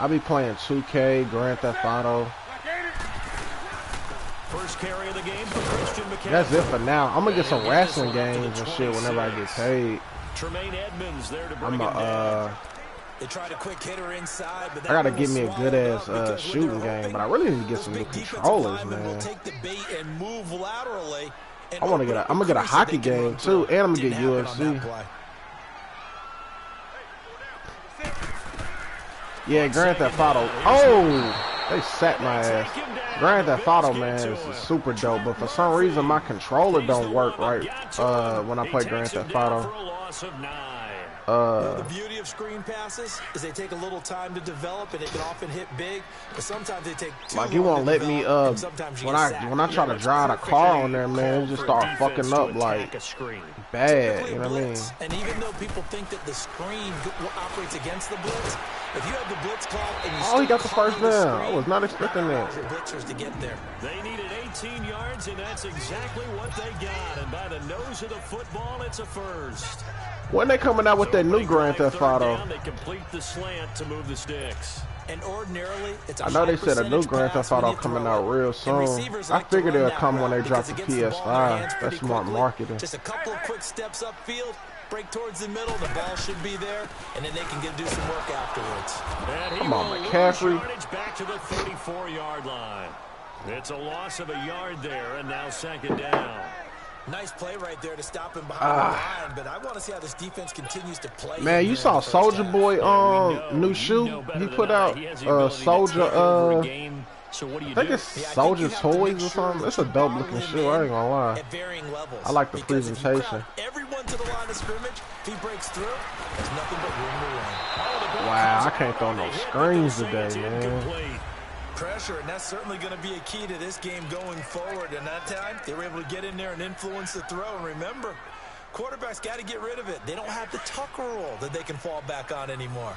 I be playing 2K, Grand Theft Auto. First carry of the game for Christian McCaffrey. That's it for now. I'm gonna get some wrestling games and shit whenever I get paid. Tremaine Edmonds there to bring I'm a They tried a quick hitter inside, but I gotta get me a good ass shooting game, but I really need to get some new controllers, man. I'm gonna get a hockey game too, and I'm gonna get UFC. Yeah, Grand Theft Auto. Oh, they sacked my ass. Grand Theft Auto, man, is super dope, but for some reason my controller don't work right when I play Grand Theft Auto. The beauty of screen passes is they take a little time to develop, and it can often hit big, but sometimes they take too like, it won't let me when I try to drive a car on there, man, it just start fucking up like bad, you know what I mean? And even though people think that the screen operates against the blitz, if you have the blitz clock and you he got the first down. I was not expecting that. Blitzers to get there. They needed 18 yards, and that's exactly what they got. And by the nose of the football, it's a first. When they coming out with that new Grand Theft Auto? They complete the slant to move the sticks. And ordinarily, it's a I know they said a new Grand Theft Auto coming out real soon. I figured it'll come when they drop the PS5. That's smart marketing. Just a couple of quick steps upfield, break towards the middle, the ball should be there, and then they can do some work afterwards. Come on, McCaffrey. Back to the 34-yard line. It's a loss of a yard there, and now second down. Nice play right there to stop him behind the line, but I want to see how this defense continues to play. Man, you saw Soulja Boy new shoe he put out, Soulja I think it's Soulja Toys or something. It's a dope looking shoe, I ain't gonna lie. I like the presentation. Everyone to the line of scrimmage, if he breaks through, there's nothing but room to run. Wow, I can't throw no screens today, man. Pressure, and that's certainly going to be a key to this game going forward. And that time, they were able to get in there and influence the throw. And remember, quarterbacks got to get rid of it. They don't have the Tucker rule that they can fall back on anymore.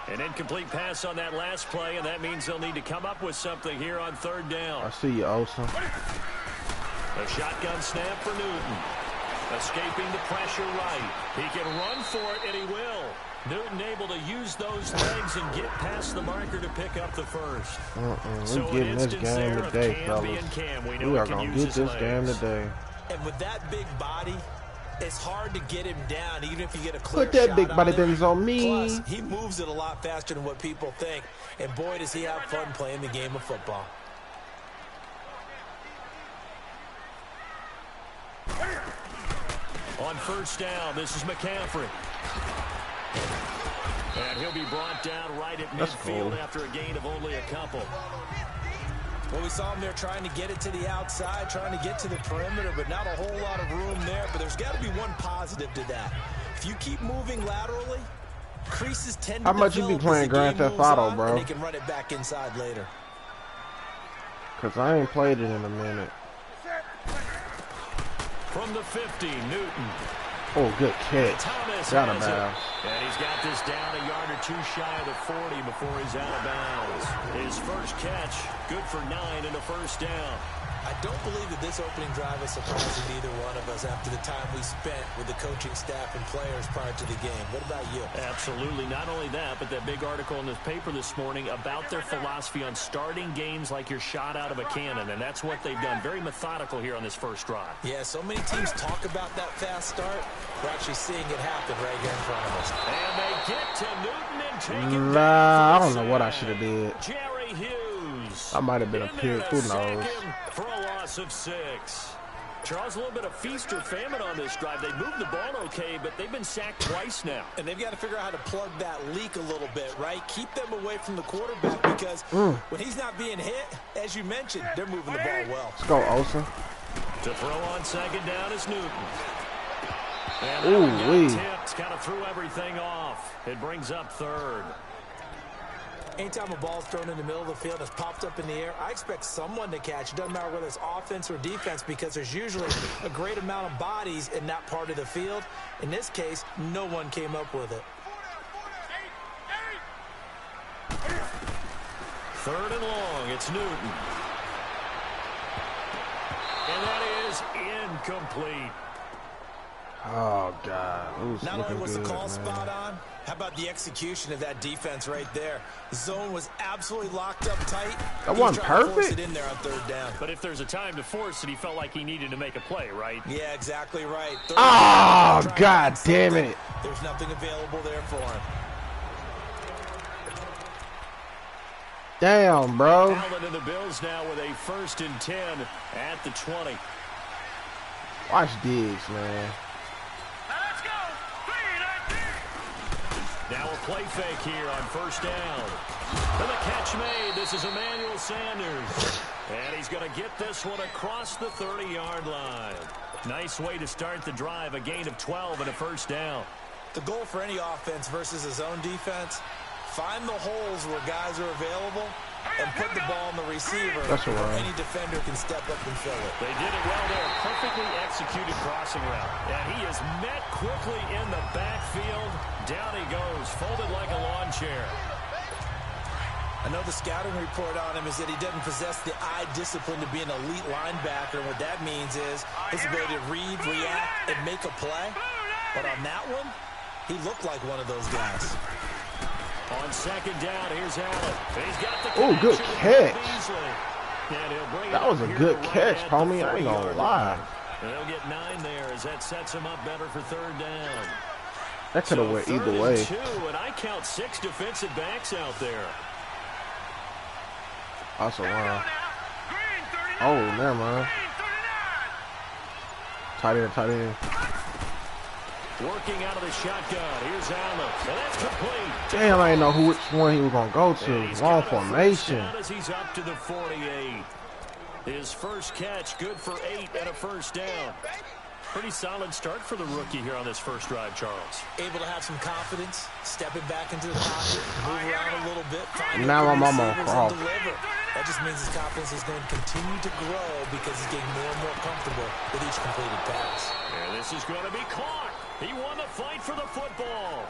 An incomplete pass on that last play, and that means they'll need to come up with something here on third down. I see you, Olsen. A shotgun snap for Newton. Escaping the pressure right. He can run for it, and he will. Newton able to use those legs and get past the marker to pick up the first. We're getting this game today, fellas. We are going to get this game today. And with that big body, it's hard to get him down, even if you get a clear Put that shot big body things on me. Plus, he moves it a lot faster than what people think. And boy, does he have fun playing the game of football. On first down, this is McCaffrey. And he'll be brought down right at midfield after a gain of only a couple. Well, we saw him there trying to get it to the outside, trying to get to the perimeter, but not a whole lot of room there. But there's got to be one positive to that. If you keep moving laterally, creases tend to How much you be playing Grand Theft Auto, bro? And they can run it back inside later. Because I ain't played it in a minute. From the 50, Newton. Oh, good catch. Got him out. And he's got this down a yard or two shy of the 40 before he's out of bounds. His first catch, good for 9 and a first down. I don't believe that this opening drive is surprising to either one of us after the time we spent with the coaching staff and players prior to the game. What about you? Absolutely. Not only that, but that big article in the paper this morning about their philosophy on starting games like you're shot out of a cannon, and that's what they've done. Very methodical here on this first drive. Yeah, so many teams talk about that fast start. We're actually seeing it happen right here in front of us. And they get to Newton and take him I don't know what I should have did. Jerry Hughes. I might have been a pick. Who knows? For a loss of 6. Charles, a little bit of feast or famine on this drive. They moved the ball okay, but they've been sacked twice now. And they've got to figure out how to plug that leak a little bit, right? Keep them away from the quarterback because when he's not being hit, as you mentioned, they're moving the ball well. Let's go, Olsen. To throw on second down is Newton. Ooh, tipped, kind of threw everything off. It brings up third. Anytime a ball's thrown in the middle of the field and it's popped up in the air, I expect someone to catch. It doesn't matter whether it's offense or defense because there's usually a great amount of bodies in that part of the field. In this case, no one came up with it. Third and long, it's Newton. And that is incomplete. Oh God, it was Not looking only was good, the call man. spot on, how about the execution of that defense right there? The zone was absolutely locked up tight. That wasn't Force perfect. it in there on third down. But if there's a time to force it, he felt like he needed to make a play, right? Yeah, exactly right. Oh, God damn it. There's nothing available there for him. Damn, bro. Allen and the Bills now with a 1st and 10 at the 20. Watch Diggs, man. Now a play fake here on 1st down. And the catch made. This is Emmanuel Sanders. And he's going to get this one across the 30-yard line. Nice way to start the drive. A gain of 12 and a 1st down. The goal for any offense versus a zone defense, find the holes where guys are available and put the ball on the receiver. That's right. Where any defender can step up and fill it. They did it well there. Perfectly executed crossing route. And he is met quickly in the backfield. Down he goes, folded like a lawn chair. I know the scouting report on him is that he doesn't possess the eye discipline to be an elite linebacker. And what that means is his ability to read, react, and make a play. But on that one, he looked like one of those guys. On 2nd down, here's Allen. He's got the Oh, good catch. That was a good catch, homie. I ain't gonna lie. They'll get 9 there as that sets him up better for 3rd down. That could have went either way. 2, and I count 6 defensive backs out there. Also, oh, never mind. Tight end. Working out of the shotgun. Here's Allen. And that's complete. Damn, I didn't know which one he was going to go to. Long formation. As he's up to the 48. His first catch, good for 8 and a 1st down. Pretty solid start for the rookie here on this first drive, Charles. Able to have some confidence, stepping back into the pocket, move around a little bit, find now I'm on my cross. Deliver. That just means his confidence is going to continue to grow because he's getting more and more comfortable with each completed pass. And this is going to be caught. He won the fight for the football.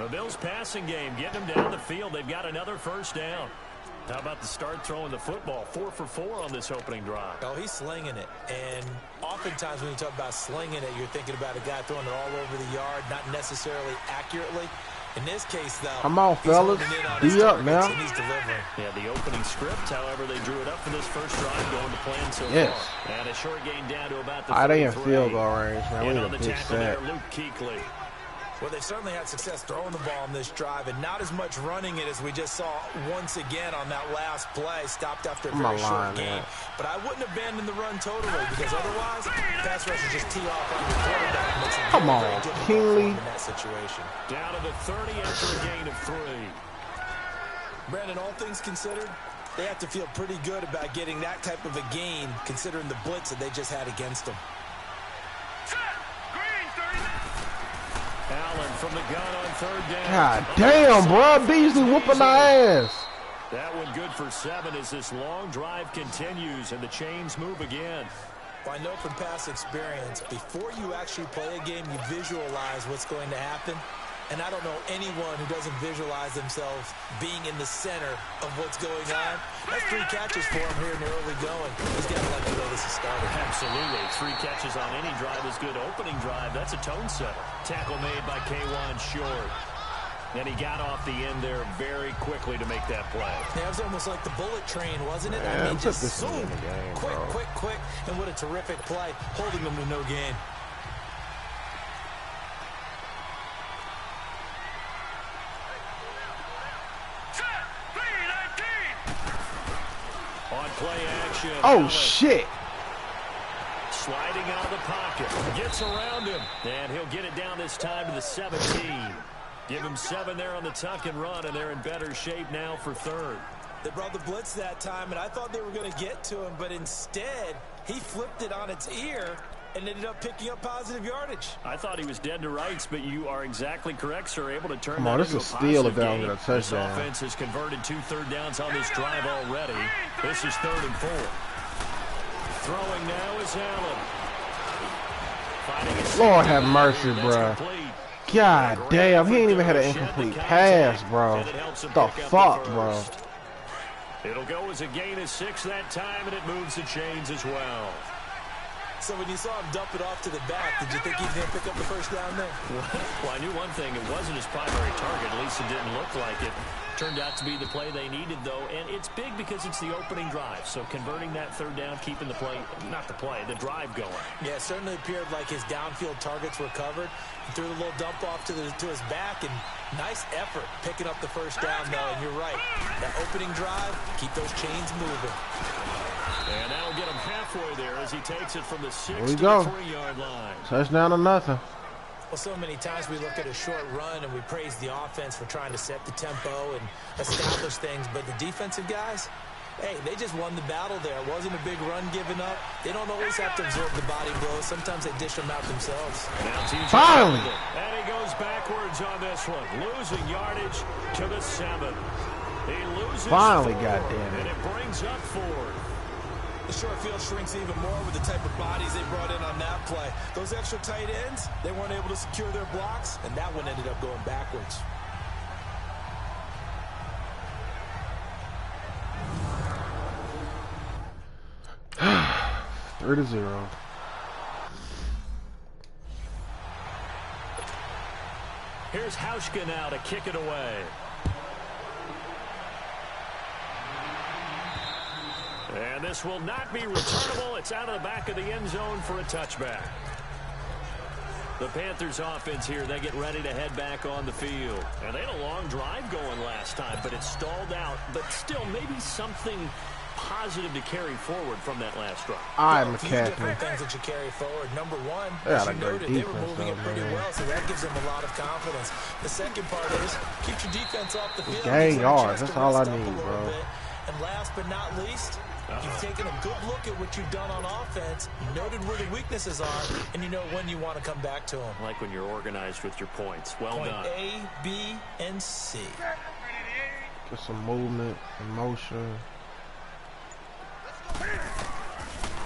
The Bills passing game, getting him down the field. They've got another 1st down. How about the start throwing the football? 4 for 4 on this opening drive. Oh, he's slinging it. And oftentimes when you talk about slinging it, you're thinking about a guy throwing it all over the yard, not necessarily accurately. In this case, though, come on, fellas. Be up now. And he's delivering. Yeah, the opening script, however, they drew it up for this first drive, going to plan so far. And a short gain down to about the 33. They in field goal range, man. We on the need a big tackle there, sack. Luke Kuechly. Well, they've certainly had success throwing the ball in this drive, and not as much running it as we just saw once again on that last play, stopped after a very short game. But I wouldn't abandon the run totally, because otherwise, pass rushers just tee off on your quarterback. Come on, Kingley. In that situation. Down to the 30 after a gain of 3. Brandon, all things considered, they have to feel pretty good about getting that type of a gain, considering the blitz that they just had against them. Allen from the gun on 3rd down. God damn, bro. Beasley whooping our ass. That one good for 7 as this long drive continues and the chains move again. Well, I know from past experience, before you actually play a game, you visualize what's going to happen. And I don't know anyone who doesn't visualize themselves being in the center of what's going on. That's 3 catches for him here in the early going. He's got to let you know this is starting. Absolutely. 3 catches on any drive is good. Opening drive, that's a tone setter. Tackle made by K'Wan Short. And he got off the end there very quickly to make that play. Yeah, it was almost like the bullet train, wasn't it? Yeah, I mean, just zoom. Game, quick. And what a terrific play, holding them to no gain. On play action. Oh, shit. Sliding out of the pocket. Gets around him. And he'll get it down this time to the 17. Give him 7 there on the tuck and run, and they're in better shape now for 3rd. They brought the blitz that time, and I thought they were going to get to him, but instead, he flipped it on its ear and ended up picking up positive yardage. I thought he was dead to rights, but you are exactly correct, sir. Able to turn Come on, that this into is a steal positive if they don't game. get a touchdown. This offense has converted 2 third downs on this drive already. This is 3rd and 4. Throwing now is Allen. Lord have mercy, bro. God damn, he ain't even had an incomplete pass, bro. The fuck, bro. It'll go as a gain of 6 that time, and it moves the chains as well. So when you saw him dump it off to the back, did you think he was going to pick up the first down there? Well, I knew one thing. It wasn't his primary target. At least it didn't look like it. Turned out to be the play they needed, though. And it's big because it's the opening drive. So converting that third down, keeping the play, not the play, the drive going. Yeah, it certainly appeared like his downfield targets were covered. He threw a little dump off to his back, and nice effort picking up the first down, though. And you're right. That opening drive, keep those chains moving. And that'll get him halfway there as he takes it from the 6 to the 3-yard line. Touchdown or nothing. Well, so many times we look at a short run and we praise the offense for trying to set the tempo and establish things. But the defensive guys, hey, they just won the battle there. It wasn't a big run given up. They don't always have to absorb the body blows. Sometimes they dish them out themselves. Finally! And he goes backwards on this one. Losing yardage to the 7. He loses finally, 4, goddamn it. and it brings up 4. The short field shrinks even more with the type of bodies they brought in on that play. Those extra tight ends, they weren't able to secure their blocks, and that one ended up going backwards. Three to 0. Here's Hauschka now to kick it away. And this will not be returnable. It's out of the back of the end zone for a touchback. The Panthers offense here, they get ready to head back on the field. And they had a long drive going last time, but it stalled out. But still, maybe something positive to carry forward from that last drive. A few different things that you carry forward. Number one, as you noted, they were moving it pretty well, so that gives them a lot of confidence. The second part is, keep your defense off the field. Gain yards, that's all I need, bro. And last but not least, you've taken a good look at what you've done on offense, noted where the weaknesses are, and you know when you want to come back to them. I like when you're organized with your points. Well done. Point A, B, and C. Get some movement and motion.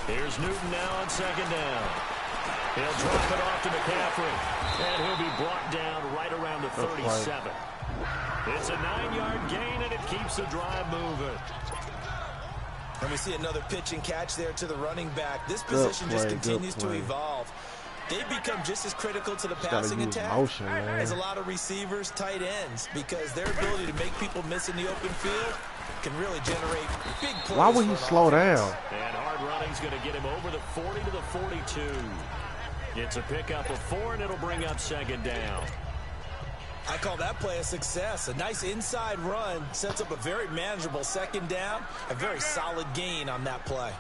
Here's Newton now on second down. He'll drop it off to McCaffrey, and he'll be brought down right around the 37. It's a 9-yard gain, and it keeps the drive moving. And we see another pitch and catch there to the running back. This position just continues to evolve. They become just as critical to the passing attack as a lot of receivers, tight ends, because their ability to make people miss in the open field can really generate big plays. Why would he slow down? And hard running's going to get him over the 40 to the 42. It's a pickup of 4, and it'll bring up second down. I call that play a success. A nice inside run sets up a very manageable second down. A very solid gain on that play.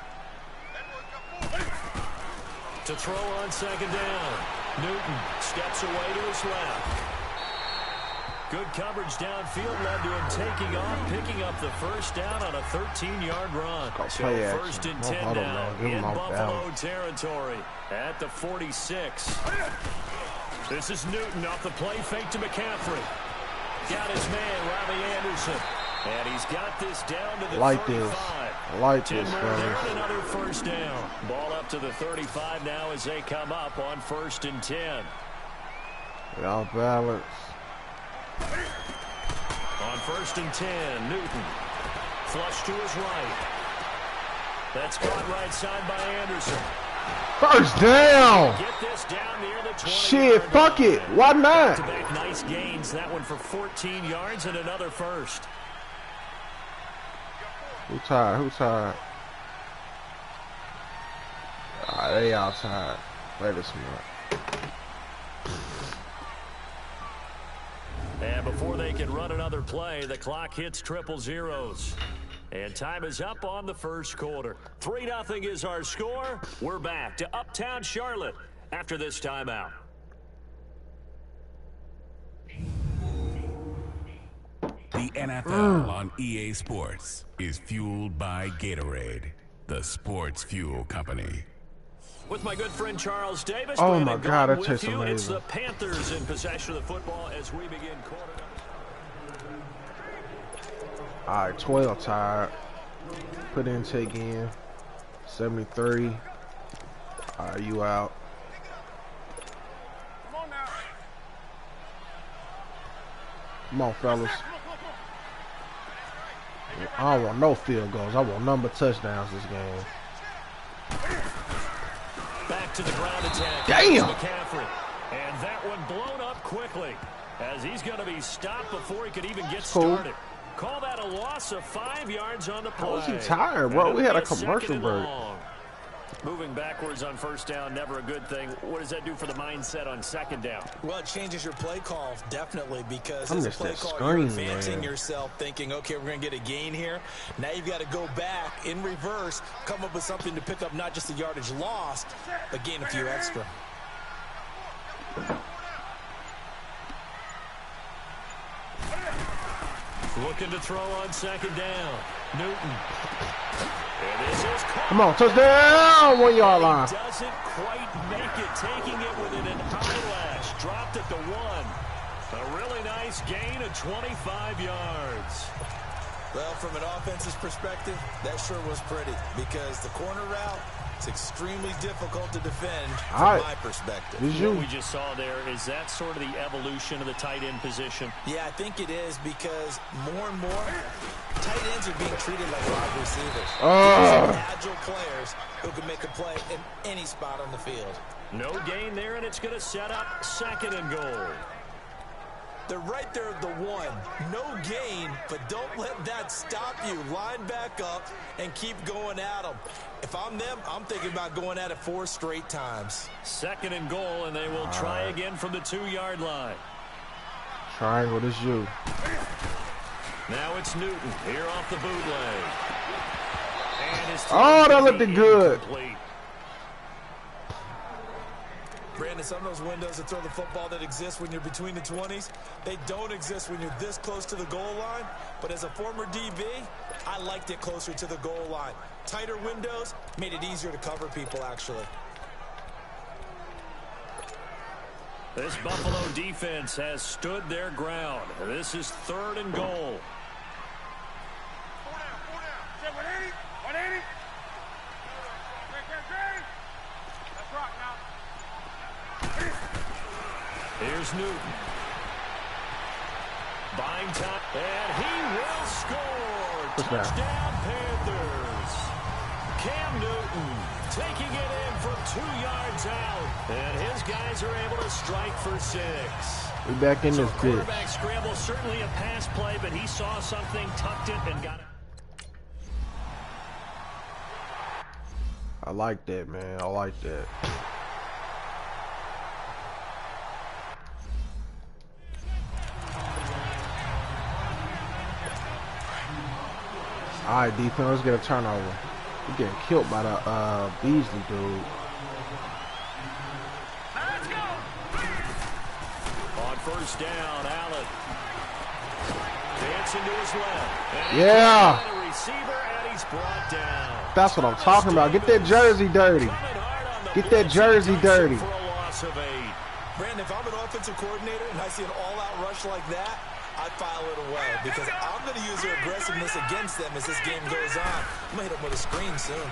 To throw on second down. Newton steps away to his left. Good coverage downfield led to him taking off, picking up the first down on a 13-yard run. So first and 10 now in Buffalo territory at the 46. This is Newton off the play fake to McCaffrey. Got his man, Robbie Anderson. And he's got this down to the 35. I like this, Tim Moore there and another first down. Ball up to the 35 now as they come up on first and 10. Y'all balance. On first and 10, Newton. Flush to his right. That's caught right side by Anderson. First down. Get this down near the 20. Shit, fuck it. Why not? Back-to-back nice gains. That one for 14 yards and another first. Who tired? Who tired? They all tired. Wait a minute. And before they can run another play, the clock hits triple zeros. And time is up on the first quarter. 3-0 is our score. We're back to Uptown Charlotte after this timeout. The NFL on EA Sports is fueled by Gatorade, the sports fuel company. With my good friend Charles Davis. Oh my God, that tastes amazing. amazing. It's the Panthers in possession of the football as we begin quarter number. All right, 12 tired. Put in, take in. 73. All right, you out. Come on, fellas. I don't want no field goals. I want number touchdowns this game. to the ground attack. Damn. McCaffrey. And that one blown up quickly as he's going to be stopped before he could even get started. Call that a loss of 5 yards on the play. How was he tired, bro? We had a commercial break. Moving backwards on first down, never a good thing. What does that do for the mindset on second down? Well, it changes your play call, definitely, because I as a missed play that call, screen, you're advancing man. yourself, thinking, okay, we're going to get a gain here. Now you've got to go back in reverse, come up with something to pick up not just the yardage lost, but gain a few extra. Looking to throw on second down. Newton. And this is caught. Come on, touchdown, 1 yard line. Doesn't quite make it, taking it with an eyelash. Dropped at the 1. A really nice gain of 25 yards. Well, from an offense's perspective, that sure was pretty, because the corner route is extremely difficult to defend from my perspective. What we just saw there, is that sort of the evolution of the tight end position? Yeah, I think it is, because more and more tight ends are being treated like wide receivers. Agile players who can make a play in any spot on the field. No gain there, and it's going to set up second and goal. They're right there at the 1. No gain, but don't let that stop you. Line back up and keep going at them. If I'm them, I'm thinking about going at it 4 straight times. Second and goal, and they will try again from the 2-yard line. Triangle, this you. Now it's Newton here off the bootleg. And that looked good. Incomplete. Brandon, some of those windows to throw the football that exist when you're between the 20s, they don't exist when you're this close to the goal line. But as a former DB, I liked it closer to the goal line. Tighter windows made it easier to cover people, actually. This Buffalo defense has stood their ground. This is 3rd and goal. 180. 180. Let's rock now. Here's Newton. Buying time, and he will score. Touchdown, Panthers. Cam Newton taking it in from 2 yards out, and his guys are able to strike for 6. We back in this bitch. Quarterback scramble, certainly a pass play, but he saw something, tucked it, and got it. I like that, man. I like that. All right, defense, let's get a turnover. We're getting killed by the Beasley dude. Let's go. On first down, Allen. Dancing to his left. And yeah. The receiver, and he's brought down. That's what I'm talking about. Get that jersey dirty. Get that jersey dirty. For a loss of 8. Brandon, if I'm an offensive coordinator and I see an all-out rush like that, I file it away, because I'm going to use their aggressiveness against them as this game goes on. I'm going to hit them with a screen soon.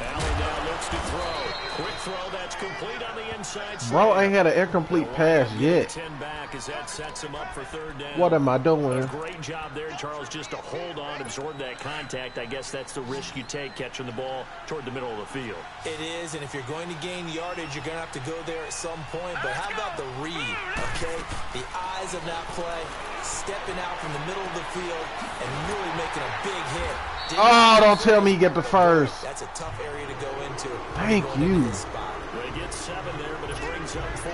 Allen now looks to throw. Quick throw that's complete on the inside side. Bro ain't had an incomplete pass yet. 10 back as that sets him up for 3rd down. What am I doing? A great job there, Charles, just to hold on, absorb that contact. I guess that's the risk you take, catching the ball toward the middle of the field. It is, and if you're going to gain yardage, you're going to have to go there at some point. But how about the read, okay? The eyes of that play, stepping out from the middle of the field and really making a big hit. Oh, don't tell me you get the first. That's a tough area to go into. Thank you. They get 7 there, but it brings up 4.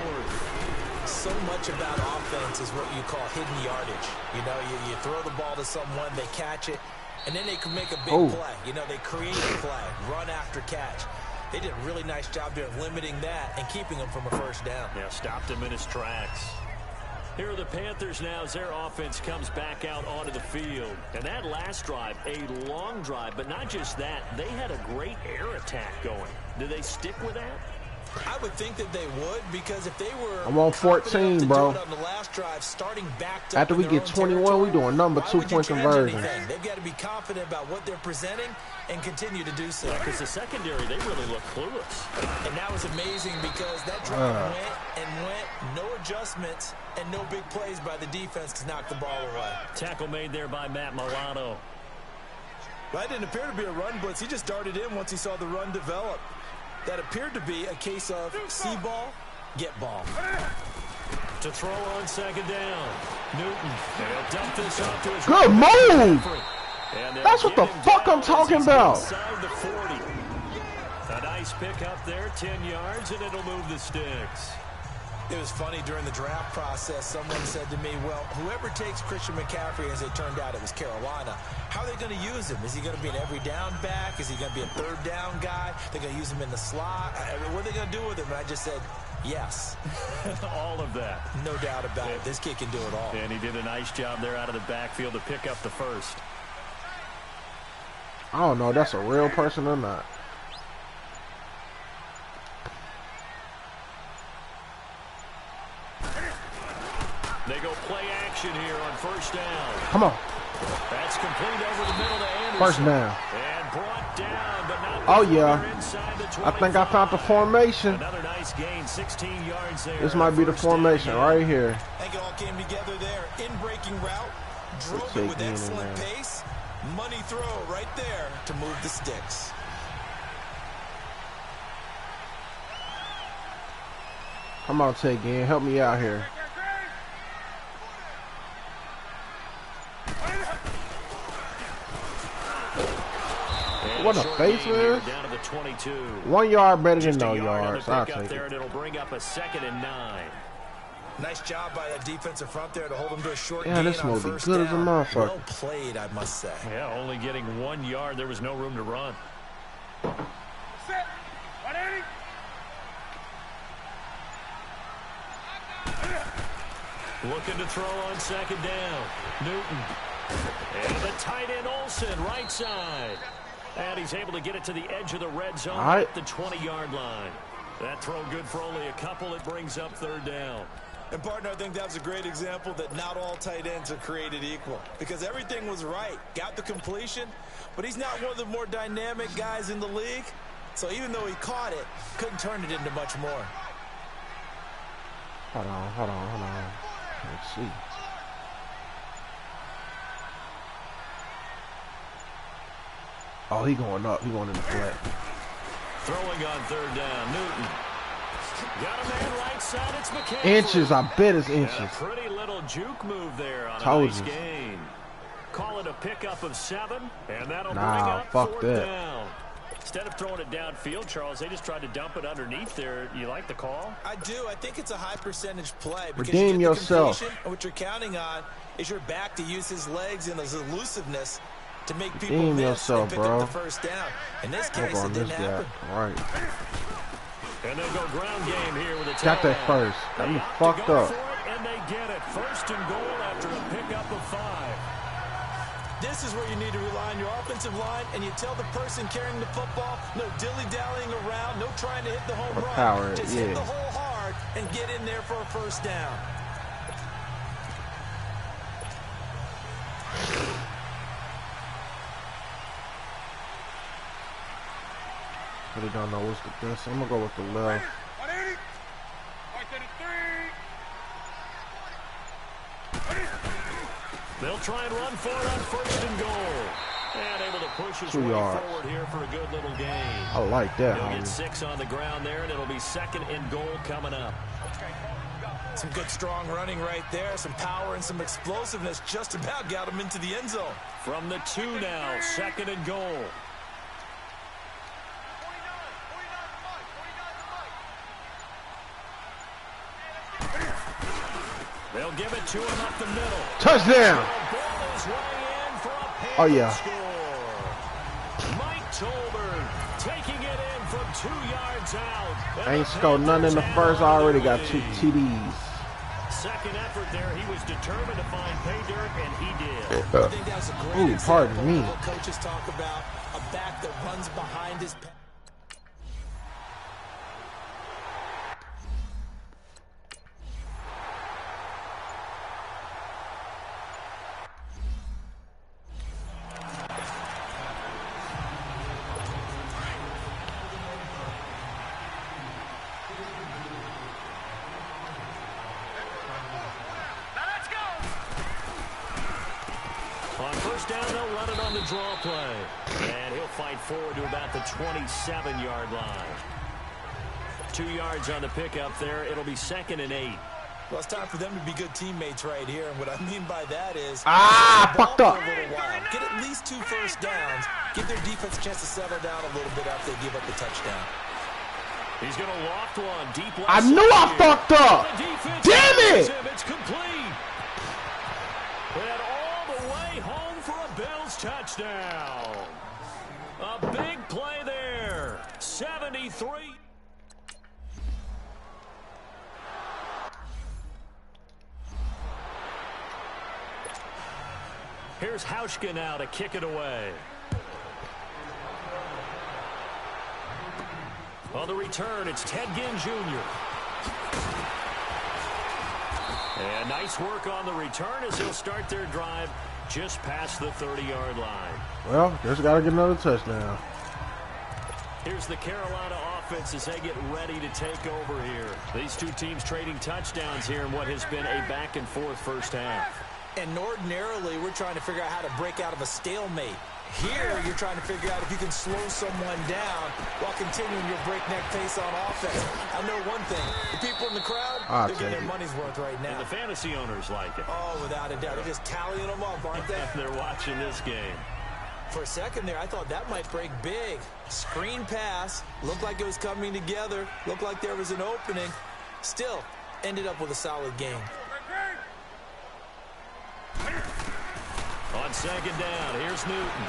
So much about offense is what you call hidden yardage. You know, you throw the ball to someone, they catch it, and then they can make a big play. You know, they create a play, run after catch. They did a really nice job there of limiting that and keeping him from a first down. Yeah, stopped him in his tracks. Here are the Panthers now as their offense comes back out onto the field. And that last drive, a long drive, but not just that. They had a great air attack going. Do they stick with that? I would think that they would, because if they were I'm on 14, bro. on the last drive, starting back After we get 21, we doing number 2-point conversion. They've got to be confident about what they're presenting and continue to do so. Because the secondary, they really look clueless. And that was amazing, because that drive went, no adjustments, and no big plays by the defense to knock the ball away. Tackle made there by Matt Milano. Well, that didn't appear to be a run blitz. He just darted in once he saw the run develop. That appeared to be a case of see ball, get ball. To throw on second down. Newton. They'll dump this off to his good move. That's what the fuck I'm talking about. Inside the 40. A nice pick up there, 10 yards, and it'll move the sticks. It was funny during the draft process. Someone said to me, well, whoever takes Christian McCaffrey, as it turned out it was Carolina, how are they going to use him? Is he going to be an every down back? Is he going to be a third down guy? They're going to use him in the slot? What are they going to do with him? And I just said, yes. All of that. No doubt about it. This kid can do it all. And he did a nice job there out of the backfield to pick up the first. I don't know if that's a real person or not. They go play action here on first down. Come on. That's complete over the middle to Anderson. First down. And brought down, but not oh, yeah. I think I found the formation. Another nice gain, 16 yards there. This might be the formation right here. I think it all came together there. In-breaking route. Drove it with excellent pace. Money throw right there to move the sticks. Come on, Tay Gm. Help me out here. What a face, man. Down to the 22. 1 yard better than Just no a yard yards. I'll take there, it. and it'll bring up a 2nd and 9. Nice job by that defensive front there to hold him to a short Yeah, gain this on will be first good as a down. motherfucker. Well played, I must say. Yeah, only getting 1 yard. There was no room to run. Set. 180. Looking to throw on second down. Newton. And the tight end Olsen, right side. And he's able to get it to the edge of the red zone at the 20-yard line. That throw good for only a couple. It brings up 3rd down. And, partner, I think that was a great example that not all tight ends are created equal. Because everything was right. Got the completion, but he's not one of the more dynamic guys in the league. So even though he caught it, couldn't turn it into much more. Hold on. Let's see. Oh, he going up. He going in the flat. Throwing on 3rd down, Newton. Got a man right side, it's McCaffrey. Inches, I bet it's inches. And a pretty little juke move there on Told a nice you. gain. Call it a pickup of 7, and that'll bring Nah, up fuck 4th that. down. Instead of throwing it downfield, Charles, they just tried to dump it underneath there. You like the call? I do. I think it's a high percentage play. Because Redeem you get the yourself. completion, and what you're counting on is your back to use his legs and his elusiveness to make people Redeem miss yourself, and pick bro. up the first down. In this Look case, on it this didn't guy. happen. Right. And they'll go ground game here with a Got that timeout. first. Got me They opt fucked to go up. for it, and they get it. 1st and goal after a pickup of 5. This is where you need to rely on your offensive line, and you tell the person carrying the football, no dilly-dallying around, no trying to hit the home run. Power it, Just yeah. hit the hole hard and get in there for a first down. Really don't know what's the best. I'm gonna go with the left. 180. 133. They'll try and run for it on 1st and goal. And able to push his 2 way yards. forward here for a good little gain. I like that, He'll get homie. 6 on the ground there, and it'll be 2nd and goal coming up. Some good strong running right there, some power and some explosiveness just about got him into the end zone. From the 2 now, 2nd and goal. They'll give it to him up the middle. Touchdown! Ball his way in for a Panther Oh, yeah. score. Mike Tolbert taking it in from 2 yards out. And I ain't the scored none in the Panthers first. I have already the got lead. 2 TDs. Second effort there, he was determined to find pay dirt, and he did. I think that's a great Ooh, pardon example me. of what coaches talk about, a back that runs behind his pass. On first down, they'll run it on the draw play. And he'll fight forward to about the 27-yard line. 2 yards on the pickup there. It'll be 2nd and 8. Well, it's time for them to be good teammates right here. And what I mean by that is fucked up. For a little while. Get at least 2 first downs. Give their defense a chance to settle down a little bit after they give up the touchdown. He's going to loft one deep left. I knew I fucked up. Damn it! It's complete. And all the way home for a Bills touchdown. A big play there. 73. Here's Hauschka now to kick it away. On the return, it's Ted Ginn Jr. And nice work on the return as he'll start their drive just past the 30-yard line. Well, just got to get another touchdown. Here's the Carolina offense as they get ready to take over here. These two teams trading touchdowns here in what has been a back-and-forth first half. And ordinarily, we're trying to figure out how to break out of a stalemate. Here, you're trying to figure out if you can slow someone down while continuing your breakneck pace on offense. I know one thing. The people in the crowd, they're getting their money's worth right now. And the fantasy owners like it. Oh, without a doubt. They're just tallying them up, aren't they? They're watching this game. For a second there, I thought that might break big. Screen pass. Looked like it was coming together. Looked like there was an opening. Still, ended up with a solid game. On 2nd down, here's Newton.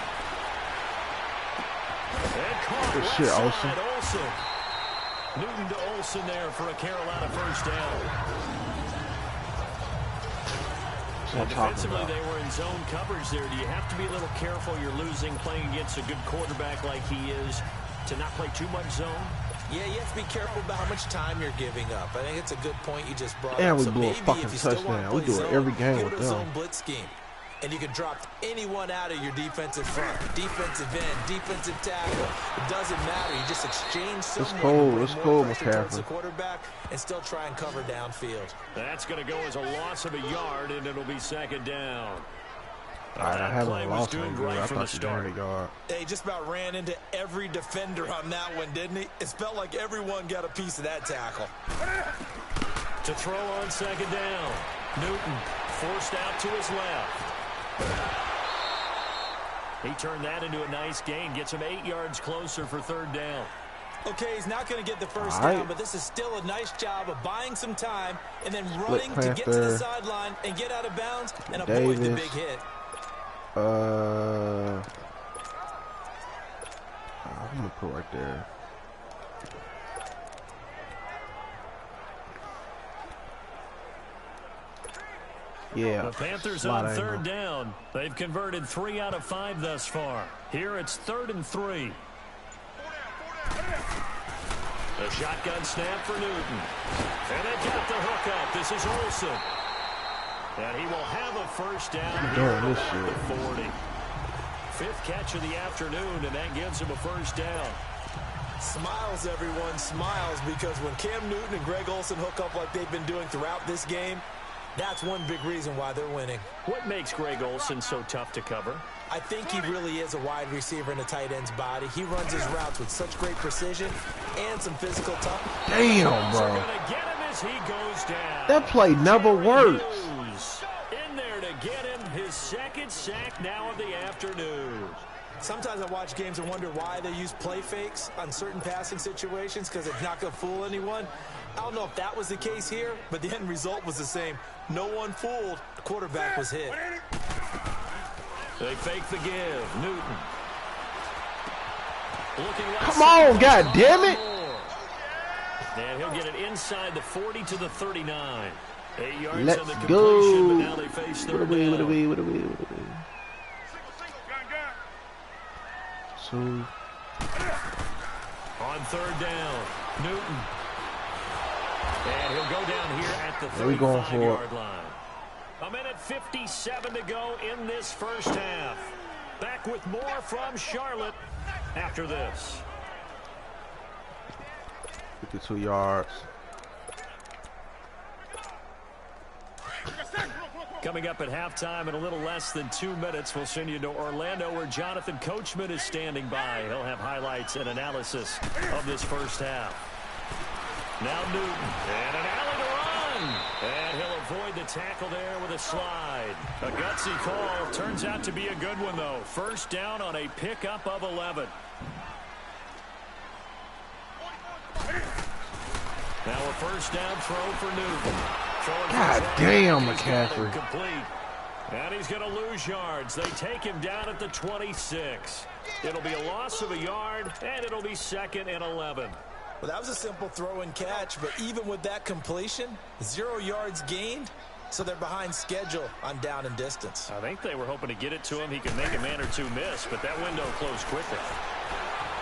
And caught Good left shit, side, Olsen. Newton to Olsen there for a Carolina first down. And defensively, they were in zone coverage there. Do you have to be a little careful? You're losing, playing against a good quarterback like he is, to not play too much zone? Yeah, you have to be careful about how much time you're giving up. I think it's a good point you just brought up. And we so blew a fucking touchdown. We do it every game with them. Zone blitz scheme. And you can drop anyone out of your defensive front. Defensive end, defensive tackle. It doesn't matter. You just exchange someone. It's cool, towards the quarterback and still try and cover downfield. That's going to go as a loss of a yard, and it'll be 2nd down. All right, I haven't lost doing one. right I from the thought you start. did guard. He just about ran into every defender on that one, didn't he? It felt like everyone got a piece of that tackle. To throw on 2nd down. Newton forced out to his left. He turned that into a nice gain. Gets him 8 yards closer for 3rd down. Okay, he's not going to get the first down, but this is still a nice job of buying some time and then running to get to the sideline and get out of bounds and avoid the big hit. I'm going to put right there. Yeah. The Panthers on 3rd down. They've converted 3 out of 5 thus far. Here it's 3rd and 3. A shotgun snap for Newton. And they got the hook up. This is Olsen. And he will have a first down here at the 40. 5th catch of the afternoon, and that gives him a first down. Smiles, everyone, smiles, because when Cam Newton and Greg Olsen hook up like they've been doing throughout this game, that's one big reason why they're winning. What makes Greg Olsen so tough to cover? I think he really is a wide receiver in a tight end's body. He runs his routes with such great precision and some physical toughness. Damn, bro. Get him as he goes down. That play never works. In there to get him his 2nd sack now of the afternoon. Sometimes I watch games and wonder why they use play fakes on certain passing situations, because it's not going to fool anyone. I don't know if that was the case here, but the end result was the same. No one fooled. The quarterback was hit. They fake the give. Newton. Come on, God damn it. And he'll get it inside the 40 to the 39. 8 yards Let's on the completion, go. but now they face 3rd down. So on 3rd down, Newton. And he'll go down here at the 35-yard line. A minute 57 to go in this first half. Back with more from Charlotte after this. 52 yards. Coming up at halftime in a little less than 2 minutes, we'll send you to Orlando where Jonathan Coachman is standing by. He'll have highlights and analysis of this first half. Now Newton, and an alley to run. And he'll avoid the tackle there with a slide. A gutsy call. Turns out to be a good one, though. First down on a pickup of 11. Now a first down throw for Newton. God damn, McCaffrey. Complete. And he's going to lose yards. They take him down at the 26. It'll be a loss of a yard, and it'll be 2nd and 11. Well, that was a simple throw and catch, but even with that completion, 0 yards gained, so they're behind schedule on down and distance. I think they were hoping to get it to him. He could make a man or two miss, but that window closed quickly.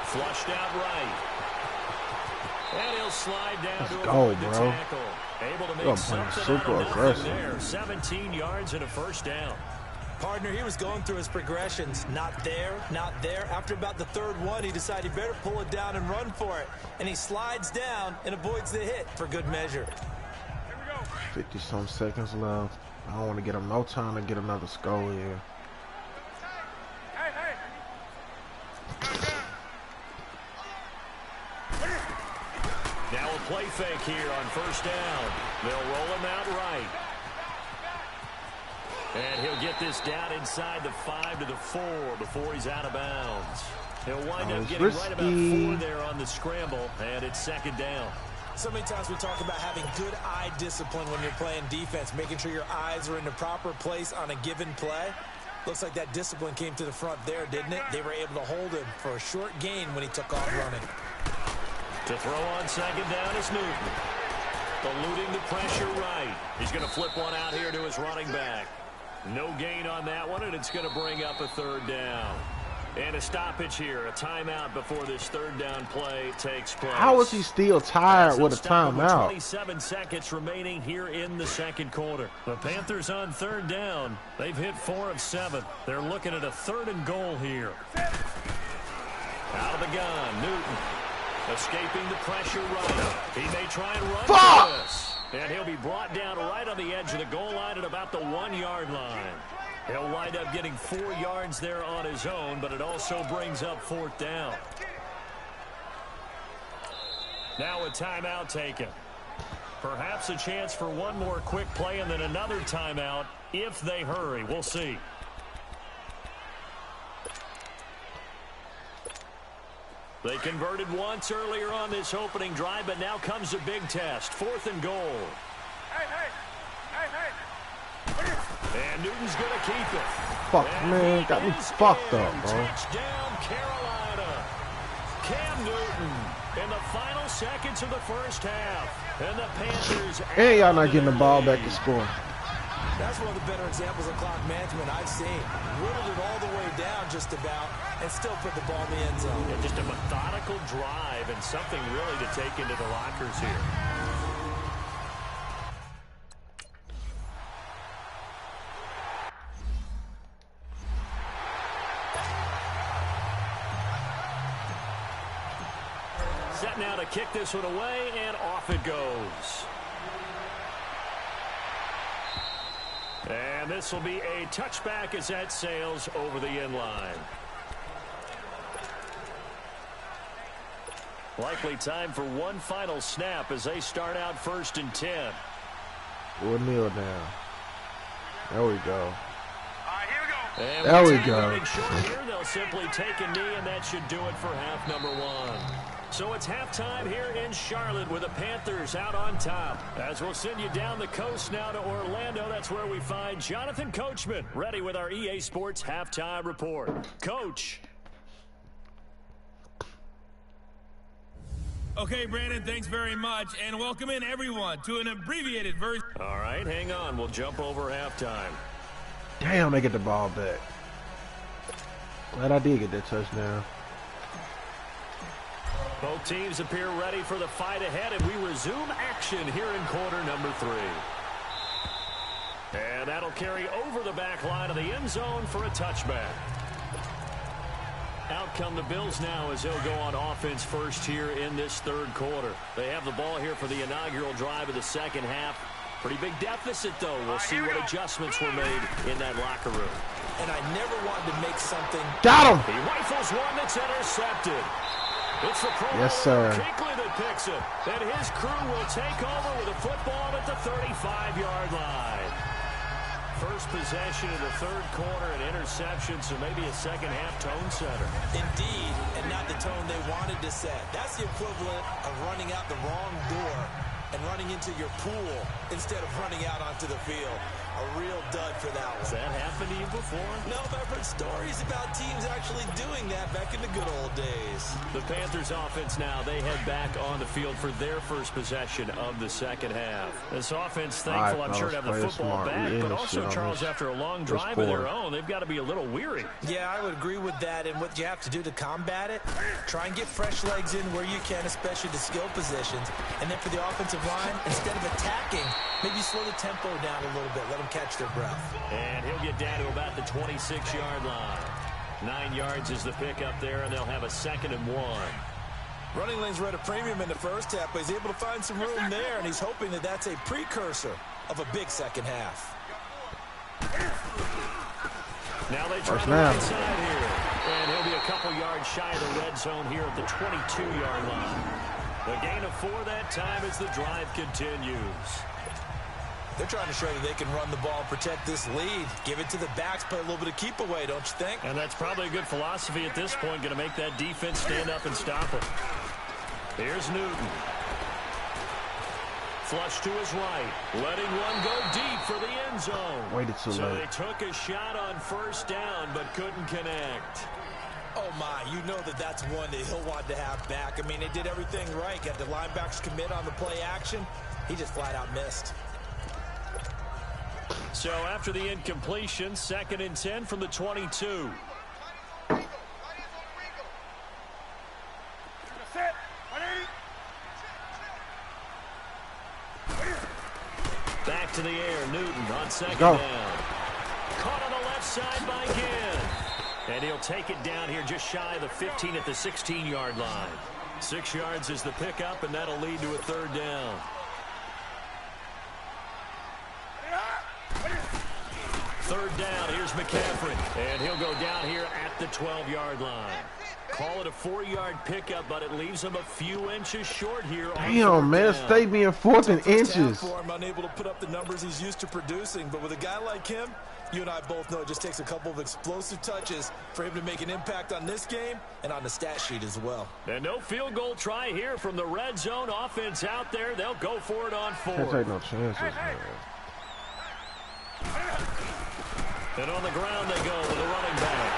Flushed out right. And he'll slide down to avoid the tackle. Able to make something out of nothing there. 17 yards and a first down. Partner, he was going through his progressions. Not there, not there. After about the 3rd one, he decided he better pull it down and run for it. And he slides down and avoids the hit for good measure. 50-some seconds left. I don't want to get him no time to get another score here. Now a play fake here on first down. They'll roll him out right. And he'll get this down inside the 5 to the 4 before he's out of bounds. He'll wind up getting right about 4 there on the scramble, and it's 2nd down. So many times we talk about having good eye discipline when you're playing defense, making sure your eyes are in the proper place on a given play. Looks like that discipline came to the front there, didn't it? They were able to hold him for a short gain when he took off running. To throw on 2nd down is Newton. Eluding the pressure right. He's going to flip one out here to his running back. No gain on that one, and it's going to bring up a 3rd down. And a stoppage here, a timeout before this 3rd down play takes place. How is he still tired with a timeout? 27 seconds remaining here in the 2nd quarter. The Panthers on 3rd down. They've hit 4 of 7. They're looking at a 3rd and goal here. Out of the gun, Newton. Escaping the pressure right. He may try and run for this. And he'll be brought down right on the edge of the goal line at about the 1-yard line. He'll wind up getting 4 yards there on his own, but it also brings up 4th down. Now a timeout taken. Perhaps a chance for one more quick play and then another timeout if they hurry. We'll see. They converted once earlier on this opening drive, but now comes a big test. 4th and goal. And Newton's going to keep it. Fuck, man. Got me fucked up, bro. Touchdown, Carolina. Cam Newton in the final seconds of the first half. And the Panthers... And y'all not getting the ball back to score. That's one of the better examples of clock management I've seen. Whittled it all the way down just about and still put the ball in the end zone. Yeah, just a methodical drive and something really to take into the lockers here. Set now to kick this one away, and off it goes. And this will be a touchback as that sails over the end line. Likely time for one final snap as they start out 1st and 10. We'll kneel down. There we go. All right, here we go. And there we go. Running short here, they'll simply take a knee, and that should do it for half number 1. So it's halftime here in Charlotte with the Panthers out on top. As we'll send you down the coast now to Orlando, that's where we find Jonathan Coachman ready with our EA Sports halftime report. Coach. Okay, Brandon, thanks very much, and welcome in everyone to an abbreviated version. All right, hang on. We'll jump over halftime. Damn, they get the ball back. Glad I did get that touchdown. Both teams appear ready for the fight ahead, and we resume action here in quarter number 3. And that'll carry over the back line of the end zone for a touchback. Out come the Bills now as they'll go on offense first here in this 3rd quarter. They have the ball here for the inaugural drive of the 2nd half. Pretty big deficit, though. We'll see what adjustments were made in that locker room. And I never wanted to make something. Got him! He rifles one that's intercepted. It's the Pro Yes, sir. Kuechly that picks it. And his crew will take over with a football at the 35-yard line. First possession of the third quarter, an interception, so maybe a second-half tone setter. Indeed, and not the tone they wanted to set. That's the equivalent of running out the wrong door and running into your pool instead of running out onto the field. A real dud for that one. Has that happened to you before? No, but I've heard stories about teams actually doing that back in the good old days. The Panthers offense now, they head back on the field for their first possession of the second half. This offense, thankful, I'm sure, to have the football back, but also, Charles, after a long drive of their own, they've got to be a little weary. Yeah, I would agree with that, and what you have to do to combat it, try and get fresh legs in where you can, especially the skill positions, and then for the offensive line, instead of attacking, maybe slow the tempo down a little bit, let them catch their breath. And he'll get down to about the 26-yard line. 9 yards is the pickup there, and they'll have a 2nd and 1. Running lanes were at a premium in the first half, but he's able to find some room there, and he's hoping that that's a precursor of a big second half. Now they try to right side here, and he'll be a couple yards shy of the red zone here at the 22-yard line. The gain of 4 that time as the drive continues. They're trying to show that they can run the ball and protect this lead. Give it to the backs, play a little bit of keep away, don't you think? And that's probably a good philosophy at this point, going to make that defense stand up and stop it. Here's Newton. Flush to his right, letting one go deep for the end zone. Waited too late. So they took a shot on first down, but couldn't connect. Oh, my, you know that that's one that he'll want to have back. I mean, they did everything right. Got the linebackers commit on the play action. He just flat out missed. So after the incompletion, 2nd and 10 from the 22. Back to the air, Newton on 2nd down. Caught on the left side by Ginn. And he'll take it down here just shy of the 15 at the 16-yard line. 6 yards is the pickup, and that'll lead to a 3rd down. 3rd down, here's McCaffrey, and he'll go down here at the 12-yard line. Call it a 4-yard pickup, but it leaves him a few inches short here. Damn, man, stay being 4th and inches. For him, unable to put up the numbers he's used to producing, but with a guy like him, you and I both know it just takes a couple of explosive touches for him to make an impact on this game and on the stat sheet as well. And no field goal try here from the red zone offense out there. They'll go for it on 4. Can't take no chances, man. And on the ground they go with a running back.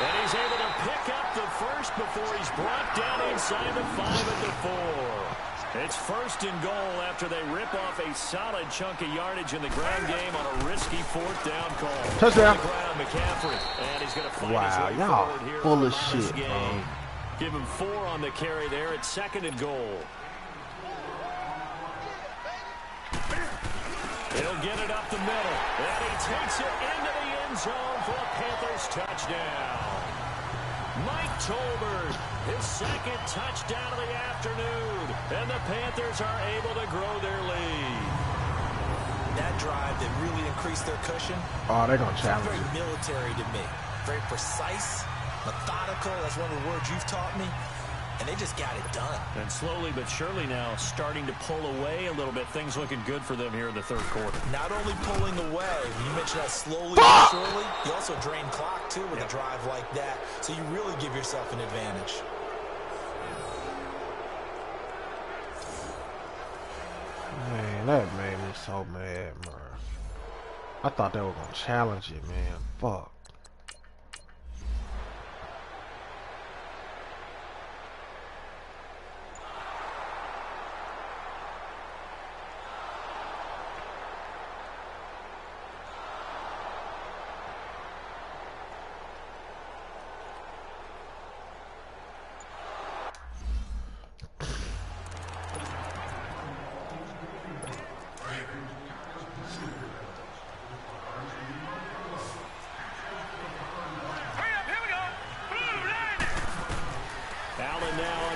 And he's able to pick up the first before he's brought down inside the 5 at the 4. It's 1st and goal after they rip off a solid chunk of yardage in the ground game on a risky 4th down call. Touchdown. On the ground, McCaffrey. And he's going to find his way y'all forward here full of this shit, game. bro. Give him 4 on the carry there at 2nd and goal. He'll get it up the middle, and he takes it into the end zone for a Panthers touchdown. Mike Tolbert, his 2nd touchdown of the afternoon, and the Panthers are able to grow their lead. That drive that really increased their cushion. Oh, they're going to challenge very it. military to me. Very precise, methodical. That's one of the words you've taught me. And they just got it done. And slowly but surely now starting to pull away a little bit. Things looking good for them here in the 3rd quarter. Not only pulling away, you mentioned that slowly but surely, you also drain clock too with a drive like that. So you really give yourself an advantage. Man, that made me so mad, man. I thought they were going to challenge it, man. Fuck.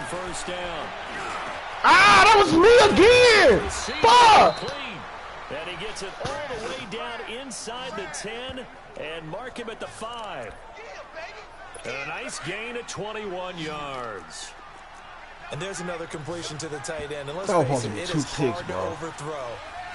First down. Ah, that was me again! Fuck! And he gets it all the way down inside the 10 and mark him at the 5. And a nice gain of 21 yards. And there's another completion to the tight end. And let's That face it, wasn't it two is hard picks, to bro. overthrow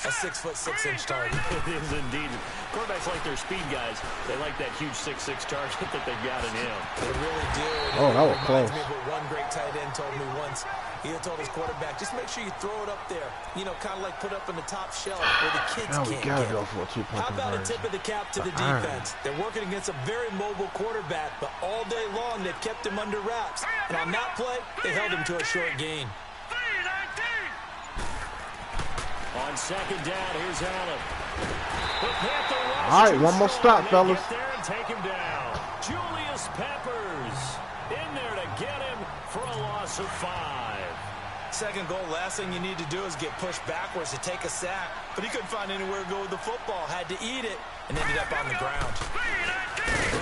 a 6'6" target. It is indeed. Quarterbacks like their speed guys. They like that huge 6'6" target that they've got in him. They really do. And Oh, it that was reminds close. me of what one great tight end told me once. He had told his quarterback, just make sure you throw it up there. You know, kind of like put up in the top shelf where the kids Now we can't gotta get go it. for a two-point How about a conversion. tip of the cap to the Iron. defense? They're working against a very mobile quarterback, but all day long they've kept him under wraps. And on that play, they held him to a short gain. On second down, here's Allen. All right, one more stop, fellas. Get there and take him down. Julius Peppers in there to get him for a loss of 5. Second goal, last thing you need to do is get pushed backwards to take a sack. But he couldn't find anywhere to go with the football. Had to eat it and ended up on the ground.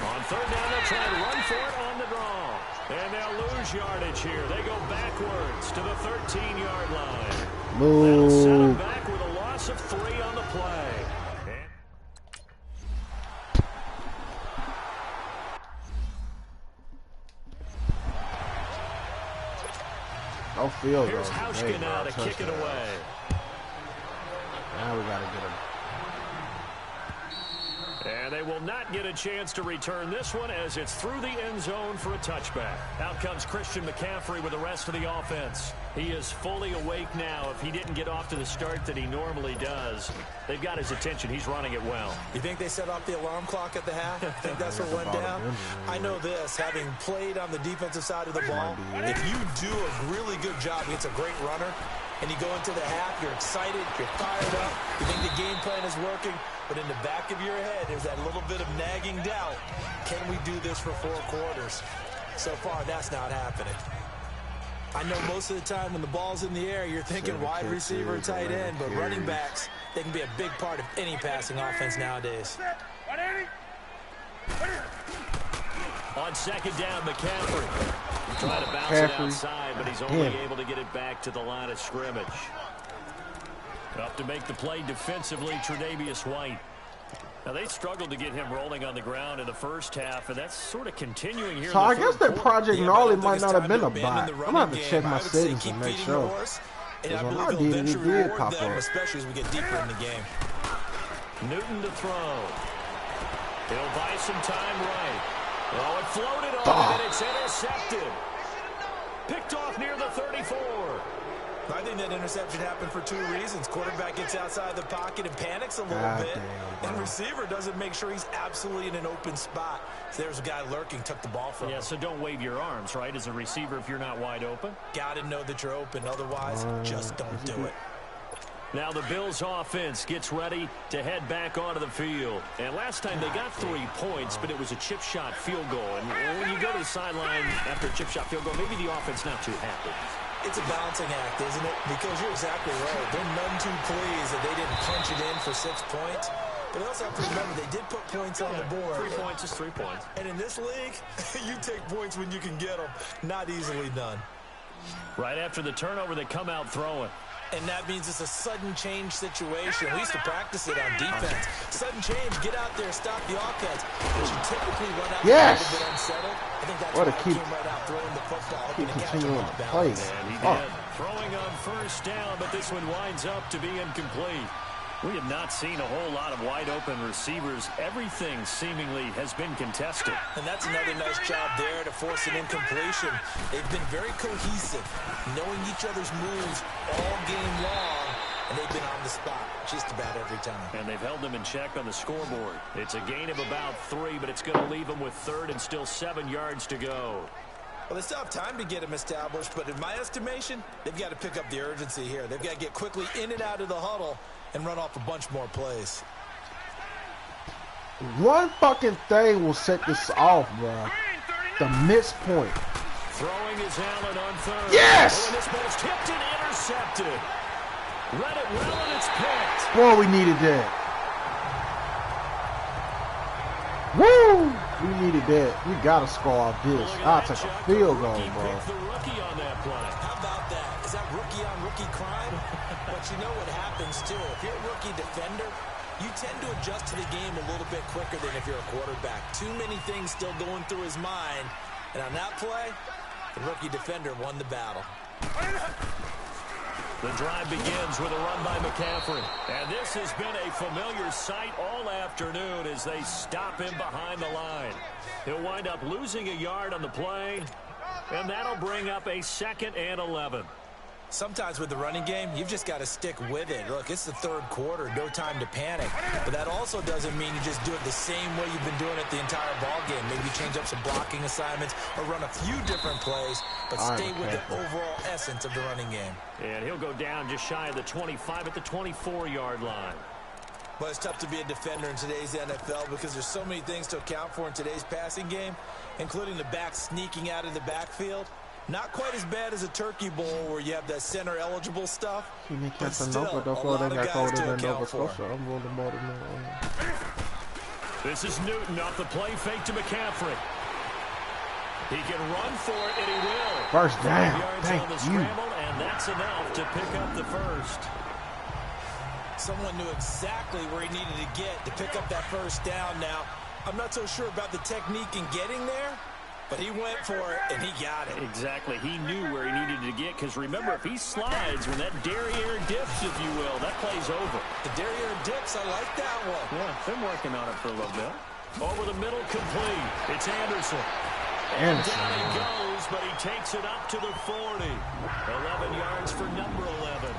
On third down, they'll try to run for it on the draw. And they'll lose yardage here. They go backwards to the 13-yard line. That'll set them back with a loss of 3 on the play. No field Here's goal. Hauschka now to kick it away. Now we gotta get him. And they will not get a chance to return this one as it's through the end zone for a touchback. Out comes Christian McCaffrey with the rest of the offense. He is fully awake now. If he didn't get off to the start that he normally does, they've got his attention. He's running it well. You think they set off the alarm clock at the half? Think that's what went down? I know this, having played on the defensive side of the ball, if you do a really good job against a great runner, and you go into the half, you're excited, you're fired up, you think the game plan is working, but in the back of your head, there's that little bit of nagging doubt. Can we do this for 4 quarters? So far, that's not happening. I know most of the time when the ball's in the air, you're thinking wide receiver, tight end, but running backs, they can be a big part of any passing offense nowadays. On second down, McCaffrey. Trying to bounce it outside, but he's only able to get it back to the line of scrimmage. Up to make the play defensively, Tre'Davious White. Now, they struggled to get him rolling on the ground in the first half, and that's sort of continuing here. So in the I guess that Project Gnarly might not have been a bot. I'm going to have to check my settings and make sure. Because when I did it, it did pop up. Especially as we get deeper in the game. Newton to throw. He'll buy some time right. Oh, it floated off, and it's intercepted. Picked off near the 34. I think that interception happened for 2 reasons. Quarterback gets outside the pocket and panics a little bit. And receiver doesn't make sure he's absolutely in an open spot. So there's a guy lurking, took the ball from him. Yeah, so don't wave your arms, right, as a receiver if you're not wide open. Got to know that you're open. Otherwise, just don't do it. Now the Bills offense gets ready to head back onto the field. And last time they got 3 points, but it was a chip shot field goal. And when you go to the sideline after a chip shot field goal, maybe the offense not too happy. It's a balancing act, isn't it? Because you're exactly right. They're none too pleased that they didn't punch it in for 6 points. But they also have to remember they did put points on the board. 3 points is 3 points. And in this league, you take points when you can get them. Not easily done. Right after the turnover, they come out throwing. And that means it's a sudden change situation. We used to practice it on defense. Sudden change, get out there, stop the offense. But you typically run out a little bit unsettled. I think that's why he came right out throwing the football. Continuing to play. And he did. Throwing on first down, but this one winds up to be incomplete. We have not seen a whole lot of wide-open receivers. Everything seemingly has been contested. And that's another nice job there to force an incompletion. They've been very cohesive, knowing each other's moves all game long, and they've been on the spot just about every time. And they've held them in check on the scoreboard. It's a gain of about 3, but it's going to leave them with 3rd and still 7 yards to go. Well, they still have time to get them established, but in my estimation, they've got to pick up the urgency here. They've got to get quickly in and out of the huddle and run off a bunch more plays. One fucking thing will set this off, bro. The missed point. Throwing is Allen on 3rd. Yes! Oh, and this ball's tipped and intercepted. Read it well, and it's picked. Boy, we needed that. Woo! We needed that. We gotta score off this. I'll take a field goal, bro. The rookie on that play. How about that? Is that rookie-on-rookie crime? But you know what happens, too. If you're a rookie defender, you tend to adjust to the game a little bit quicker than if you're a quarterback. Too many things still going through his mind. And on that play, the rookie defender won the battle. The drive begins with a run by McCaffrey. And this has been a familiar sight all afternoon as they stop him behind the line. He'll wind up losing a yard on the play, and that'll bring up a 2nd and 11. Sometimes with the running game, you've just got to stick with it. Look, it's the 3rd quarter, no time to panic. But that also doesn't mean you just do it the same way you've been doing it the entire ball game. Maybe change up some blocking assignments or run a few different plays, but stay with the overall essence of the running game. And he'll go down just shy of the 25 at the 24-yard line. But it's tough to be a defender in today's NFL because there's so many things to account for in today's passing game, including the back sneaking out of the backfield. Not quite as bad as a turkey bowl where you have that center-eligible stuff, but still a lot of guys to account for. This is Newton off the play fake to McCaffrey. He can run for it, and he will. First down. Thank you. And that's enough to pick up the first. Someone knew exactly where he needed to get to pick up that first down. Now, I'm not so sure about the technique in getting there, but he went for it, and he got it. Exactly. He knew where he needed to get, because remember, if he slides when that derriere dips, if you will, that play's over. The derriere dips, I like that one. Yeah, been working on it for a little bit. Over the middle, complete. It's Anderson. And down he goes, but he takes it up to the 40. 11 yards for number 11.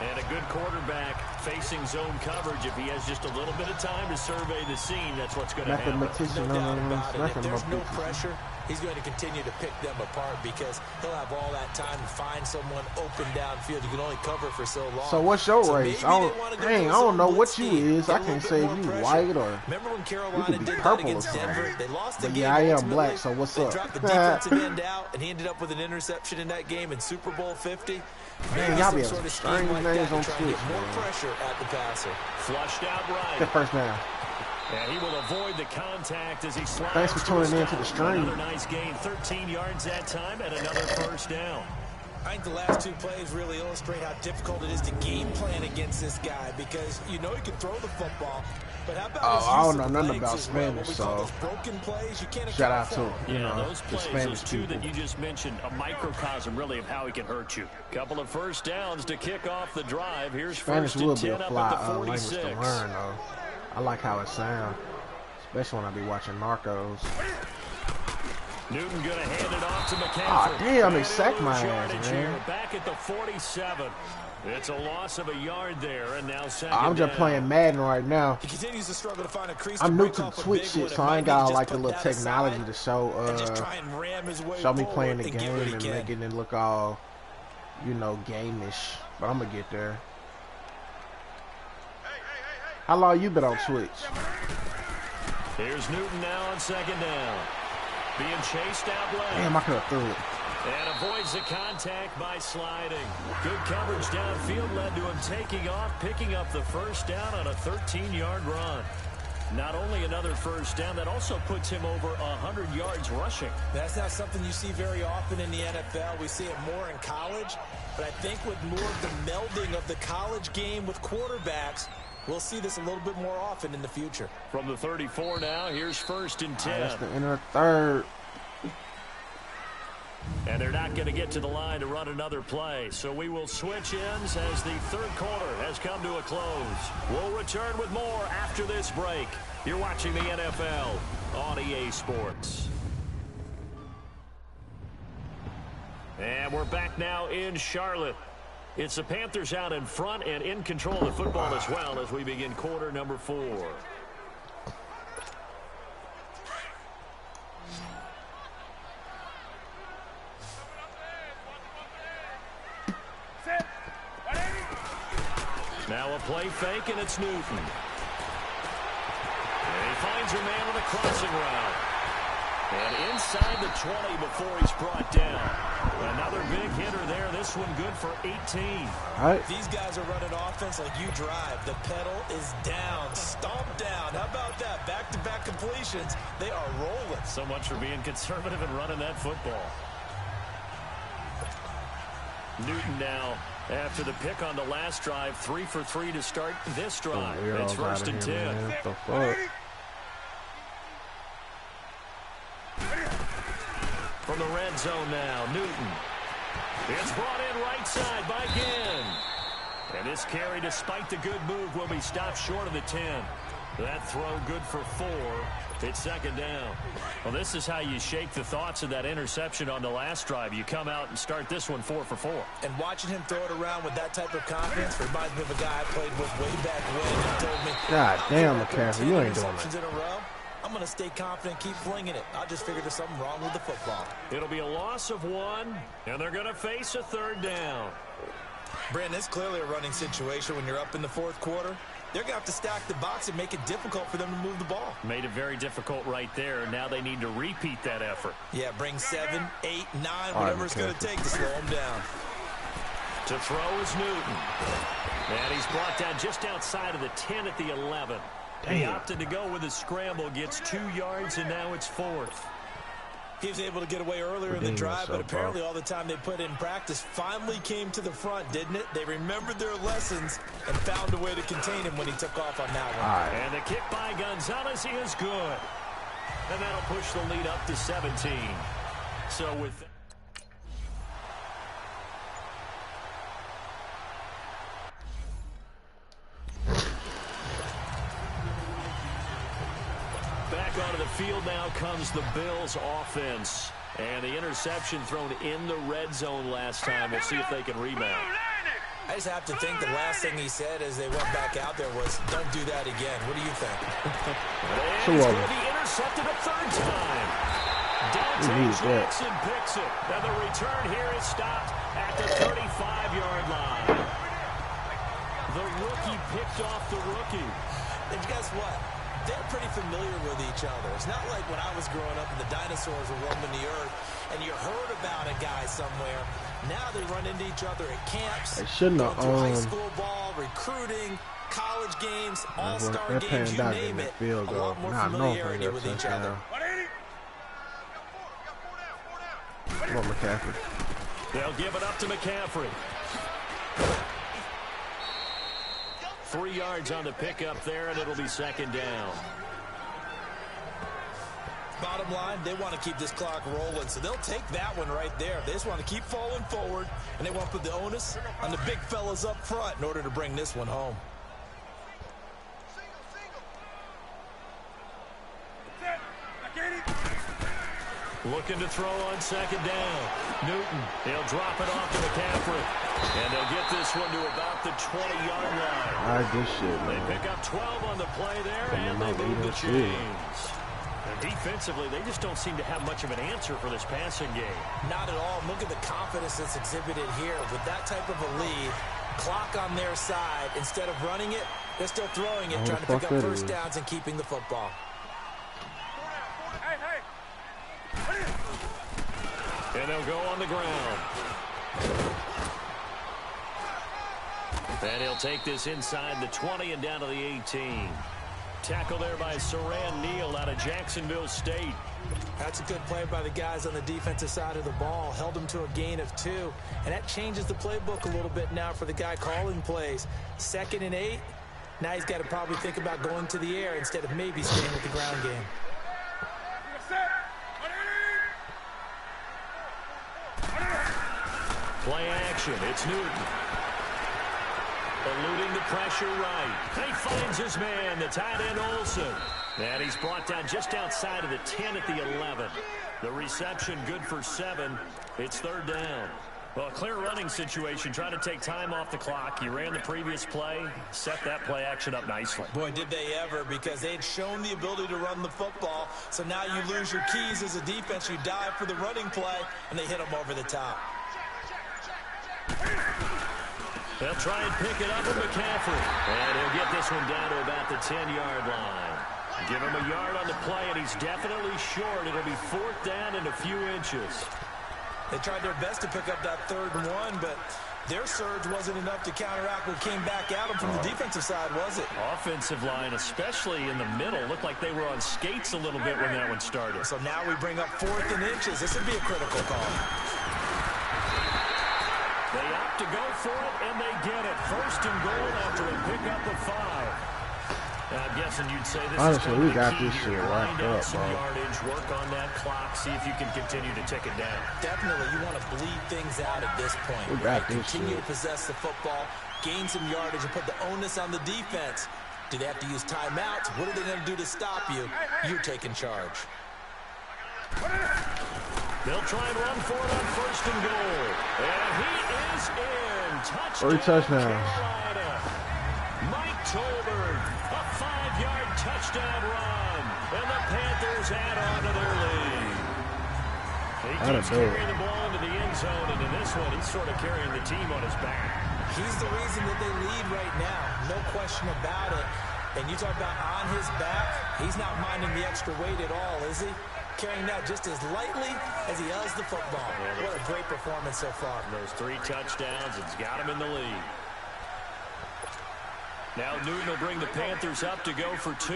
And a good quarterback facing zone coverage. If he has just a little bit of time to survey the scene, that's what's going to happen. No doubt about it. If there's no pressure, he's going to continue to pick them apart because he'll have all that time to find someone open downfield. You can only cover for so long. So what's your race? I don't know what you is. I can't say if you white or remember when Carolina you could be did purple that or against something. Denver? They lost the game. Yeah, I am black, so what's they up? They dropped the defensive end out, and he ended up with an interception in that game in Super Bowl 50. Man, y'all be having some strange names on Twitch, more pressure at the passer. Flushed out right. The first down. And he will avoid the contact as he slides. Thanks for tuning in to the stream. Another nice gain, 13 yards that time, and another first down. I think the last 2 plays really illustrate how difficult it is to game plan against this guy because you know he can throw the football, but how about his I don't use know of nothing about legs as well? Spanish, What we call so those broken plays, you can't shout out account to for. you know those the plays, Spanish those 2 people. that you just mentioned, a microcosm really of how he can hurt you. Couple of first downs to kick off the drive. Here's Spanish first will and be 10 a up fly at the 46. language to learn, though. I like how it sounds, especially when I be watching Narcos. Newton gonna hand it off to McCaffrey. Ah, damn, they sacked my ass, Here, man. back at the 47. It's a loss of a yard there, and now second I'm just down. playing Madden right now. He continues to struggle to find a crease. I'm new to the Twitch shit, so I ain't got like the little technology to show me playing the game and making it look all, you know, game-ish. But I'm gonna get there. How long you been on Twitch? Here's Newton now on second down. Being chased out left. Damn, I could have threw it. And avoids the contact by sliding. Good coverage downfield led to him taking off, picking up the first down on a 13-yard run. Not only another first down, that also puts him over 100 yards rushing. That's not something you see very often in the NFL. We see it more in college. But I think with more of the melding of the college game with quarterbacks, we'll see this a little bit more often in the future. From the 34 now, here's first and 10. That's the inner third. And they're not going to get to the line to run another play. So we will switch ends as the third quarter has come to a close. We'll return with more after this break. You're watching the NFL on EA Sports. And we're back now in Charlotte. It's the Panthers out in front and in control of the football as well as we begin quarter number 4. Now a play fake, and it's Newton. And he finds a man on a crossing route. And inside the 20 before he's brought down. Another big hitter there. This one good for 18. All right. These guys are running offense like you drive. The pedal is down, stomped down. How about that? Back-to-back completions. They are rolling. So much for being conservative and running that football. Newton now, after the pick on the last drive, 3 for 3 to start this drive. It's first and 10. What the fuck? From the red zone now, Newton. It's brought in right side by Ginn. And this carry, despite the good move, will be stopped short of the 10. That throw good for 4. It's second down. Well, this is how you shake the thoughts of that interception on the last drive. You come out and start this one 4 for 4. And watching him throw it around with that type of confidence reminds me of a guy I played with way back when. He told me, God damn, McCaffrey, you ain't doing it. In a row, I'm going to stay confident, keep flinging it. I just figured there's something wrong with the football. It'll be a loss of 1, and they're going to face a third down. Brandon, it's clearly a running situation when you're up in the fourth quarter. They're going to have to stack the box and make it difficult for them to move the ball. Made it very difficult right there. Now they need to repeat that effort. Yeah, bring 7, 8, 9, whatever it's going to take to slow them down. To throw is Newton. And he's brought down just outside of the 10 at the 11. Damn. He opted to go with a scramble, gets 2 yards, and now it's 4th. He was able to get away earlier in the drive, but apparently all the time they put in practice finally came to the front, didn't it? They remembered their lessons and found a way to contain him when he took off on that one. Right. And the kick by Gonzalez is good. And that'll push the lead up to 17. So with... Back onto the field now comes the Bills offense. And the interception thrown in the red zone last time. We'll see if they can rebound. I just have to think the last thing he said as they went back out there was, don't do that again. What do you think? And he's going to be intercepted a third time. Dante Jackson picks it. And the return here is stopped at the 35-yard line. The rookie picked off the rookie. And guess what? They're pretty familiar with each other. It's not like when I was growing up and the dinosaurs were roaming the earth and you heard about a guy somewhere. Now they run into each other at camps. They shouldn't have high school ball, recruiting, college games, all-star games, you name it. A lot more familiarity with each other. Come on, McCaffrey. They'll give it up to McCaffrey. 3 yards on the pickup there, and it'll be second down. Bottom line, they want to keep this clock rolling, so they'll take that one right there. They just want to keep falling forward, and they want to put the onus on the big fellas up front in order to bring this one home. Looking to throw on second down. Newton, he'll drop it off to McCaffrey. And they'll get this one to about the 20-yard line. All right, good shit, man. They pick up 12 on the play there, and they move the chains. And defensively, they just don't seem to have much of an answer for this passing game. Not at all. Look at the confidence that's exhibited here. With that type of a lead, clock on their side, instead of running it, they're still throwing it, trying to pick up first downs and keeping the football. And they'll go on the ground. And he'll take this inside the 20 and down to the 18. Tackle there by Saran Neal out of Jacksonville State. That's a good play by the guys on the defensive side of the ball. Held them to a gain of 2. And that changes the playbook a little bit now for the guy calling plays. 2nd and 8. Now he's got to probably think about going to the air instead of maybe staying with the ground game. Play action. It's Newton. Eluding the pressure right. He finds his man, the tight end Olsen. And he's brought down just outside of the 10 at the 11. The reception good for 7. It's third down. Well, a clear running situation, trying to take time off the clock. You ran the previous play, set that play action up nicely. Boy, did they ever, because they had shown the ability to run the football. So now you lose your keys as a defense. You dive for the running play, and they hit them over the top. They'll try and pick it up with McCaffrey. And he'll get this one down to about the 10-yard line. Give him a yard on the play, and he's definitely short. It'll be fourth down and a few inches. They tried their best to pick up that 3rd and 1, but their surge wasn't enough to counteract what came back at them from the defensive side, was it? Offensive line, especially in the middle, looked like they were on skates a little bit when that one started. So now we bring up 4th and inches. This would be a critical call. They opt to go for it, and they get it. 1st and goal after a pickup of 5. I'm guessing you'd say this honestly, is we got this shit wrapped up, some bro. yardage, work on that clock, see if you can continue to tick it down. Definitely, you want to bleed things out at this point. We got this Continue shit. to possess the football, gain some yardage, and put the onus on the defense. Do they have to use timeouts? What are they going to do to stop you? You're taking charge. They'll try and run for it on 1st and goal. And he is in. Touchdown, 3 touchdowns. Carolina. Mike Tolbert, a 5-yard touchdown run. And the Panthers add on to their lead. He keeps carrying the ball into the end zone, and in this one, he's sort of carrying the team on his back. He's the reason that they lead right now. No question about it. And you talk about on his back, he's not minding the extra weight at all, is he? Carrying that just as lightly as he does the football. Yeah, what a great performance so far. Those 3 touchdowns, it's got him in the lead. Now Newton will bring the Panthers up to go for 2.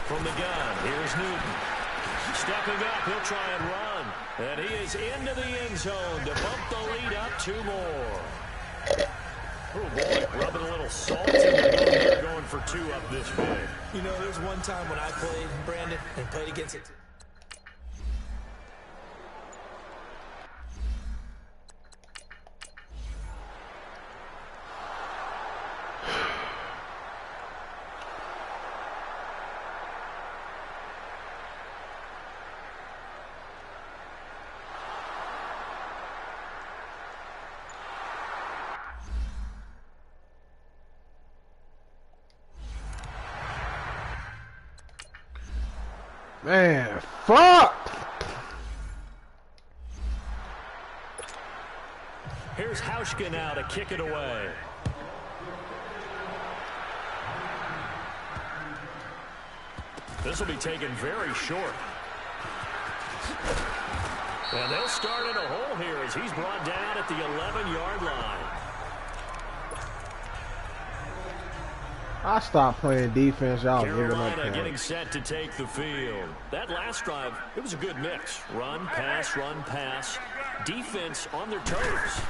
From the gun, here's Newton. Stepping up, he'll try and run. And he is into the end zone to bump the lead up 2 more. Oh, boy, rubbing a little salt in the wound here, going for 2 up this big. You know, there's one time when I played, Brandon, and played against it. Man, fuck! Here's Hauschka now to kick it away. This will be taken very short. And they'll start in a hole here as he's brought down at the 11-yard line. I stopped playing defense. Y'all giving up Carolina getting points. set to take the field. That last drive, it was a good mix. Run, pass, run, pass. Defense on their toes.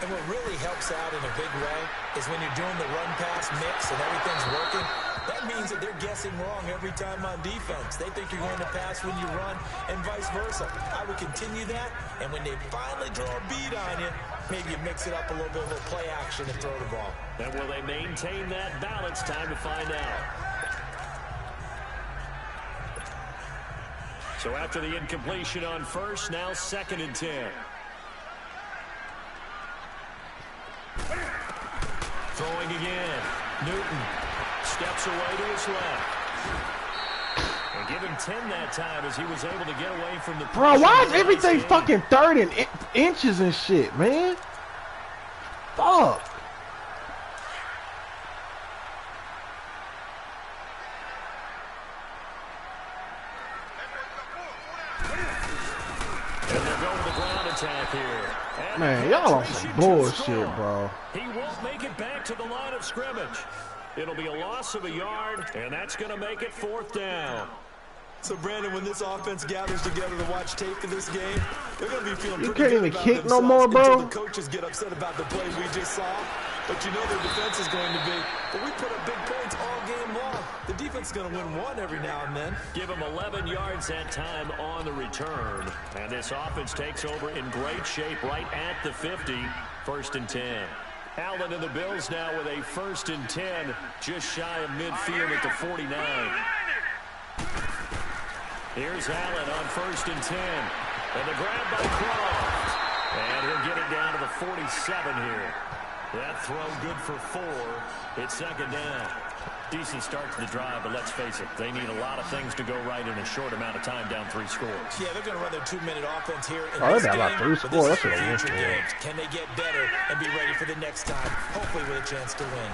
And what really helps out in a big way is when you're doing the run-pass mix and everything's working, that means that they're guessing wrong every time on defense. They think you're going to pass when you run and vice versa. I would continue that, and when they finally draw a beat on you, maybe you mix it up a little bit with play action and throw the ball. And will they maintain that balance? Time to find out. So after the incompletion on 1st, now 2nd and 10. Throwing again. Newton steps away to his left. And give him 10 that time as he was able to get away from the... Bro, why is everything fucking 3rd and inches and shit, man? Fuck. And they'll go to the ground attack here. And Man, y'all on some bullshit, bro. He won't make it back to the line of scrimmage. It'll be a loss of a yard, and that's going to make it 4th down. So, Brandon, when this offense gathers together to watch tape of this game, they're going to be feeling You pretty can't good even about kick no themselves more, bro. until the coaches get upset about the play we just saw. But you know their defense is going to be. But we put up big points all game long. The defense is going to win one every now and then. Give him 11 yards that time on the return. And this offense takes over in great shape right at the 50. 1st and 10. Allen and the Bills now with a 1st and 10, just shy of midfield at the 49. Here's Allen on 1st and 10. And the grab by Croft. And he'll get it down to the 47 here. That throw good for 4. It's 2nd down. Decent start to the drive, but let's face it, they need a lot of things to go right in a short amount of time, down 3 scores. Yeah, they're going to run their 2-minute offense here in Oh, this they game. got 3 scores. That's what I Future games. Can they get better and be ready for the next time, hopefully with a chance to win?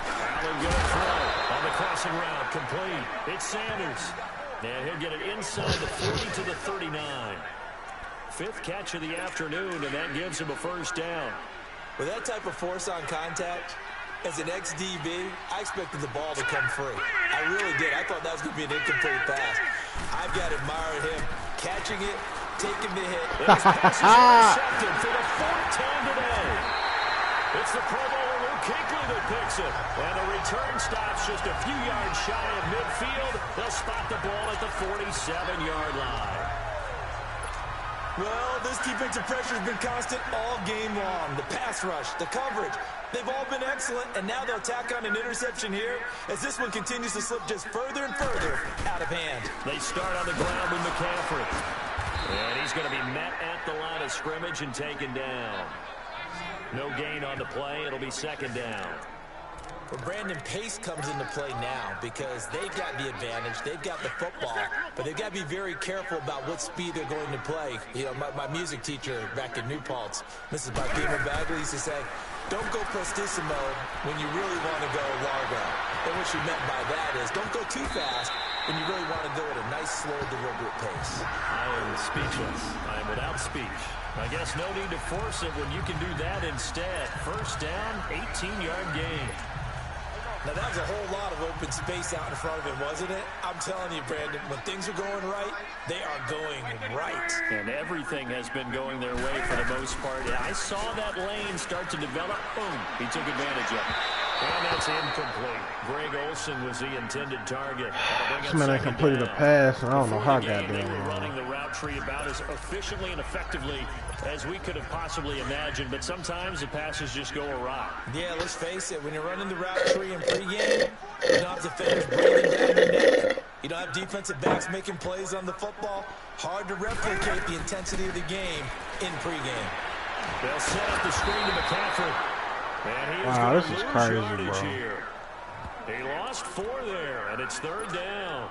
Allen going to throw on the crossing route, complete. It's Sanders. And he'll get it inside the 40 to the 39. 5th catch of the afternoon, and that gives him a 1st down. With that type of force on contact, as an ex-DB, I expected the ball to come free. I really did. I thought that was going to be an incomplete pass. I've got to admire him catching it, taking the hit. His pass is intercepted for the fourth time today. It's the Pro Bowler Luke Kuechly that picks it. And the return stops just a few yards shy of midfield. They'll spot the ball at the 47-yard line. Well, this defensive pressure has been constant all game long. The pass rush, the coverage, they've all been excellent, and now they'll tack on an interception here as this one continues to slip just further and further out of hand. They start on the ground with McCaffrey. And he's going to be met at the line of scrimmage and taken down. No gain on the play. It'll be second down. Well, Brandon, pace comes into play now because they've got the advantage. They've got the football, but they've got to be very careful about what speed they're going to play. You know, my music teacher back in New Paltz, Mrs. Bathema Bagley, used to say, don't go prestissimo when you really want to go largo. And what she meant by that is don't go too fast when you really want to go at a nice, slow, deliberate pace. I am speechless. I am without speech. I guess no need to force it when you can do that instead. First down, 18-yard gain. Now, that was a whole lot of open space out in front of him, wasn't it? I'm telling you, Brandon, when things are going right, they are going right. And everything has been going their way for the most part. I saw that lane start to develop. Boom. He took advantage of it. And that's incomplete. Greg Olsen was the intended target. This man ain't completed a pass, and I don't know how goddamn. They were running the route tree about as efficiently and effectively as we could have possibly imagined, but sometimes the passes just go awry. Yeah, let's face it. When you're running the route tree in pregame, you don't have defenders breathing down your neck. You don't have defensive backs making plays on the football. Hard to replicate the intensity of the game in pregame. They'll set up the screen to McCaffrey. Wow, this is crazy, bro. Here. He lost 4 there, and it's third down.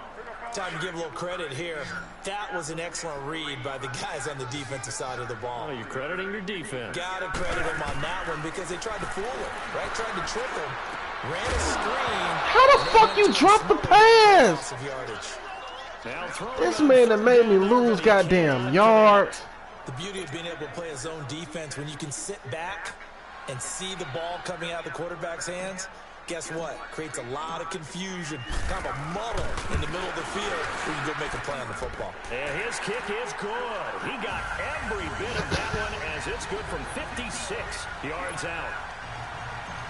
Time to give a little credit here. That was an excellent read by the guys on the defensive side of the ball. Oh, you're crediting your defense. Got to credit them on that one because they tried to fool him, right? Tried to trick him. Ran a screen. How the fuck you dropped the pass? This man that made me lose goddamn yards. The beauty of being able to play a zone defense when you can sit back and see the ball coming out of the quarterback's hands, guess what? Creates a lot of confusion, kind of a muddle in the middle of the field where you can go make a play on the football. And his kick is good. He got every bit of that one as it's good from 56 yards out.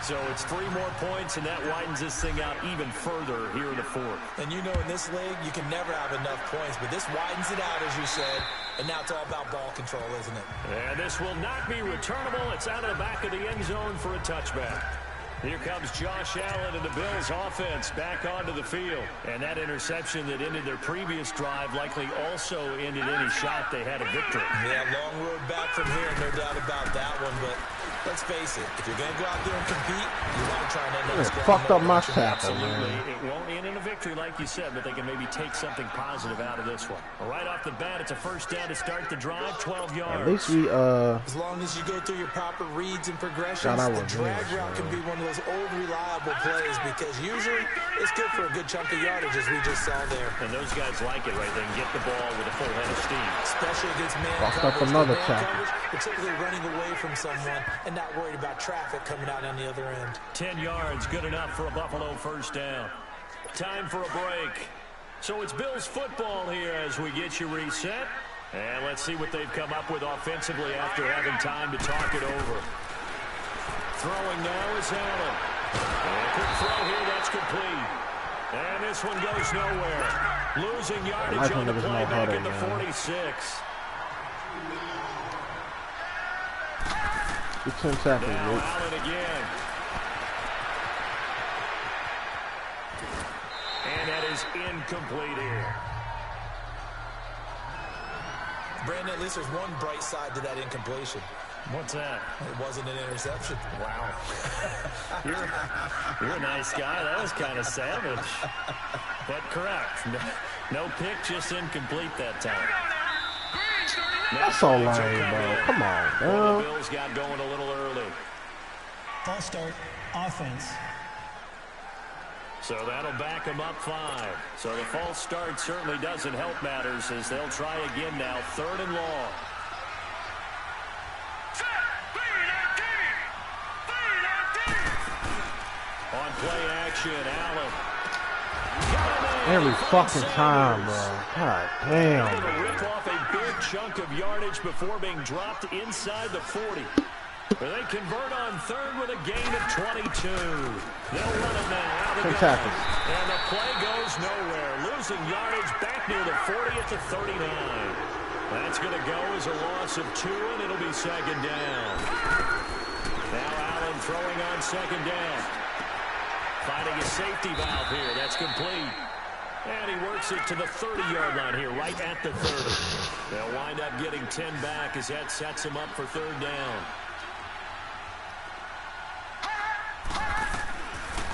So it's 3 more points, and that widens this thing out even further here in the fourth. And you know in this league, you can never have enough points, but this widens it out, as you said, and now it's all about ball control, isn't it? And this will not be returnable. It's out of the back of the end zone for a touchback. Here comes Josh Allen and the Bills offense back onto the field. And that interception that ended their previous drive likely also ended any shot they had a victory. Yeah, long road back from here, no doubt about that one, but let's face it, if you're going to go out there and compete, you want to try and end up fucked up my tackle, Absolutely. man. It won't end in a victory like you said, but they can maybe take something positive out of this one. Right off the bat, it's a first down to start the drive, 12 yards. At least we, as long as you go through your proper reads and progressions, the drag route can be one of those old reliable plays because usually it's good for a good chunk of yardage as we just saw there. And those guys like it, right? They can get the ball with a full head of steam. Especially against man Fucked coverage. up another Man tackle. coverage, they're typically running away from someone and not worried about traffic coming out on the other end. 10 yards, good enough for a Buffalo first down. Time for a break. So it's Bills football here as we get you reset. And let's see what they've come up with offensively after having time to talk it over. Throwing now is Allen. And a quick throw here, that's complete. And this one goes nowhere. Losing yardage on the play back in the 46. It's 10 seconds, now Allen again. And that is incomplete here. Brandon, at least there's one bright side to that incompletion. What's that? It wasn't an interception. Wow. You're a nice guy. That was kind of savage. But correct. No pick, just incomplete that time. That's so lame, bro. Come on, Well, man. the Bills got going a little early. False start, offense. So that'll back them up 5. So the false start certainly doesn't help matters as they'll try again now, 3rd and long. On play action, Allen. Every fucking time, bro. God damn. Able to rip off a big chunk of yardage before being dropped inside the 40. But they convert on third with a gain of 22. They'll run it now. Out of the gun. And the play goes nowhere. Losing yardage back near the 40 at the 39. That's going to go as a loss of 2, and it'll be second down. Now Allen throwing on second down. Finding a safety valve here. That's complete. And he works it to the 30-yard line here, right at the 30. They'll wind up getting 10 back as that sets him up for third down.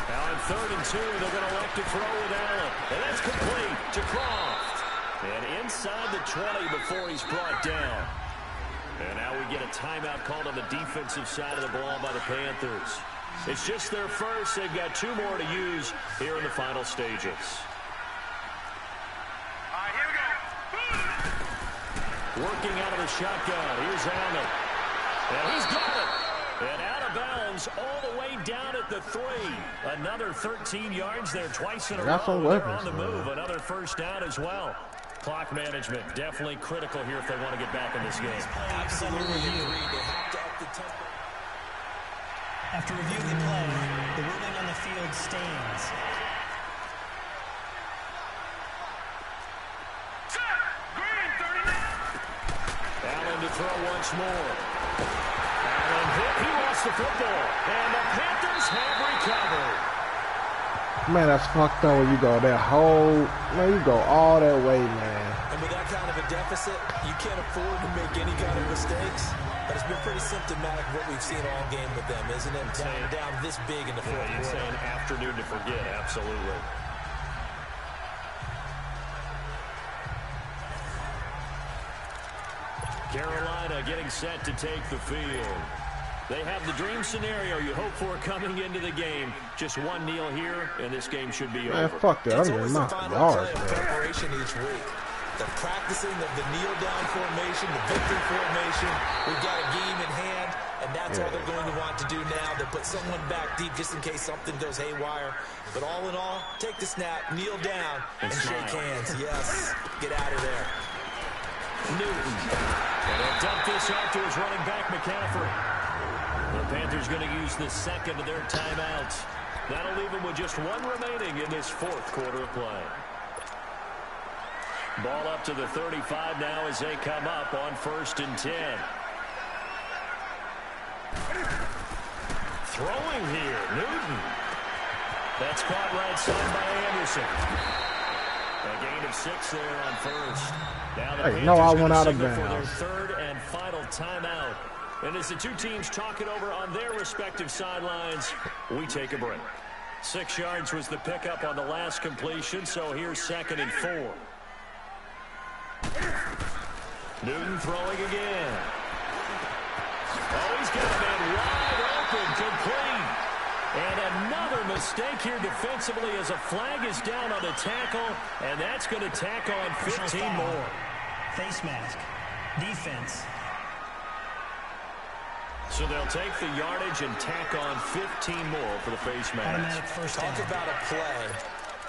Now on 3rd and 2, they're going to elect to throw with Allen. And that's complete to Croft. And inside the 20 before he's brought down. And now we get a timeout called on the defensive side of the ball by the Panthers. It's just their first. They've got 2 more to use here in the final stages. Working out of the shotgun. Here's Allen. And he's got it. And out of bounds all the way down at the 3. Another 13 yards there twice in a row. They're on the move. Another first down as well. Clock management definitely critical here if they want to get back in this game. Absolutely agree. They have to up the tempo. After reviewing the play, the ruling on the field stands. Allen to throw once more. Allen hit. He lost the football. And the Panthers have recovered. Man, that's fucked up when you go that whole, man, you go all that way, man. And with that kind of a deficit, you can't afford to make any kind of mistakes. But it's been pretty symptomatic of what we've seen all game with them, isn't it? Down this big in the fourth quarter. It's an afternoon to forget, absolutely. Carolina getting set to take the field. They have the dream scenario you hope for coming into the game. Just one kneel here, and this game should be over. Man, fuck that. I'm going to knock the yards, man. Preparation each week. The practicing of the kneel-down formation, the victory formation. We've got a game in hand, and that's all they're going to want to do now. They'll put someone back deep just in case something goes haywire. But all in all, take the snap, kneel down, and shake hands. Yes, get out of there. Newton. And they'll dump this out to his running back, McCaffrey. The Panthers going to use the second of their timeouts. That'll leave them with just 1 remaining in this fourth quarter of play. Ball up to the 35 now as they come up on 1st and 10. Throwing here, Newton. That's caught right side by Anderson. A gain of 6 there on 1st. Now the Panthers I went out of bounds for bounds. their 3rd and final timeout. And as the 2 teams talk it over on their respective sidelines, we take a break. 6 yards was the pickup on the last completion, so here's 2nd and 4. Newton throwing again. Oh, he's got a man wide open, complete. And another mistake here defensively as a flag is down on the tackle, and that's going to tack on 15 more. Face mask. Defense. So they'll take the yardage and tack on 15 more for the face mask. Talk about a play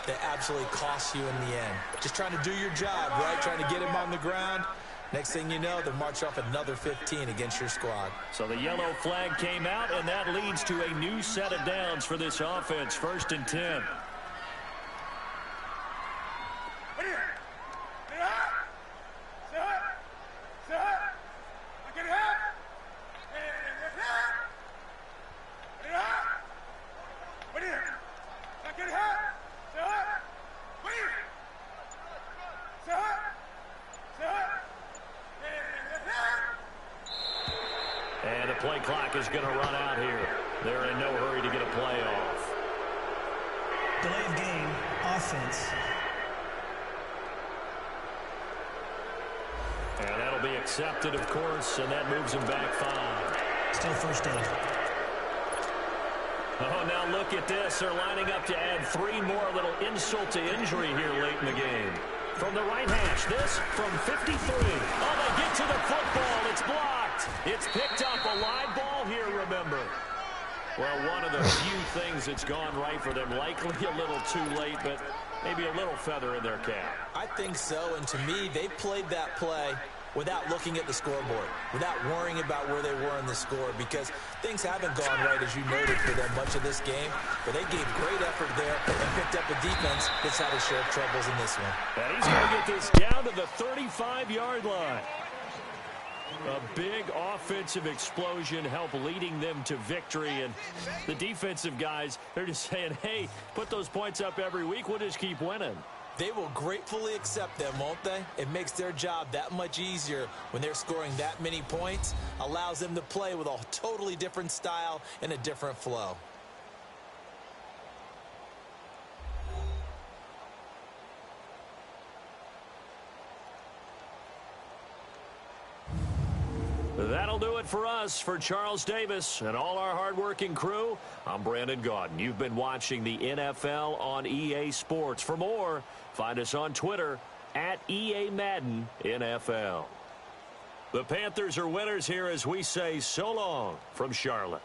that absolutely costs you in the end. Just trying to do your job, right? Trying to get him on the ground. Next thing you know, they'll march off another 15 against your squad. So the yellow flag came out, and that leads to a new set of downs for this offense. 1st and 10. And the play clock is going to run out here. They're in no hurry to get a play off. Delay of game, offense. And that'll be accepted, of course, and that moves him back 5. Still first down. Oh, now look at this. They're lining up to add 3 more. Little insult to injury here late in the game. From the right hash, this from 53. Oh, they get to the football. It's blocked. It's picked up. A live ball here, remember. Well, one of the few things that's gone right for them, likely a little too late, but maybe a little feather in their cap. I think so, and to me, they played that play without looking at the scoreboard, without worrying about where they were in the score, because things haven't gone right, as you noted, for them much of this game, but they gave great effort there and picked up a defense that's had a share of troubles in this one. And he's going to get this down to the 35-yard line. A big offensive explosion helped leading them to victory, and the defensive guys, they're just saying, hey, put those points up every week, we'll just keep winning. They will gratefully accept them, won't they? It makes their job that much easier when they're scoring that many points, allows them to play with a totally different style and a different flow. That'll do it for us. For Charles Davis and all our hardworking crew, I'm Brandon Gaudin. You've been watching the NFL on EA Sports. For more, find us on Twitter at EA Madden NFL. The Panthers are winners here as we say so long from Charlotte.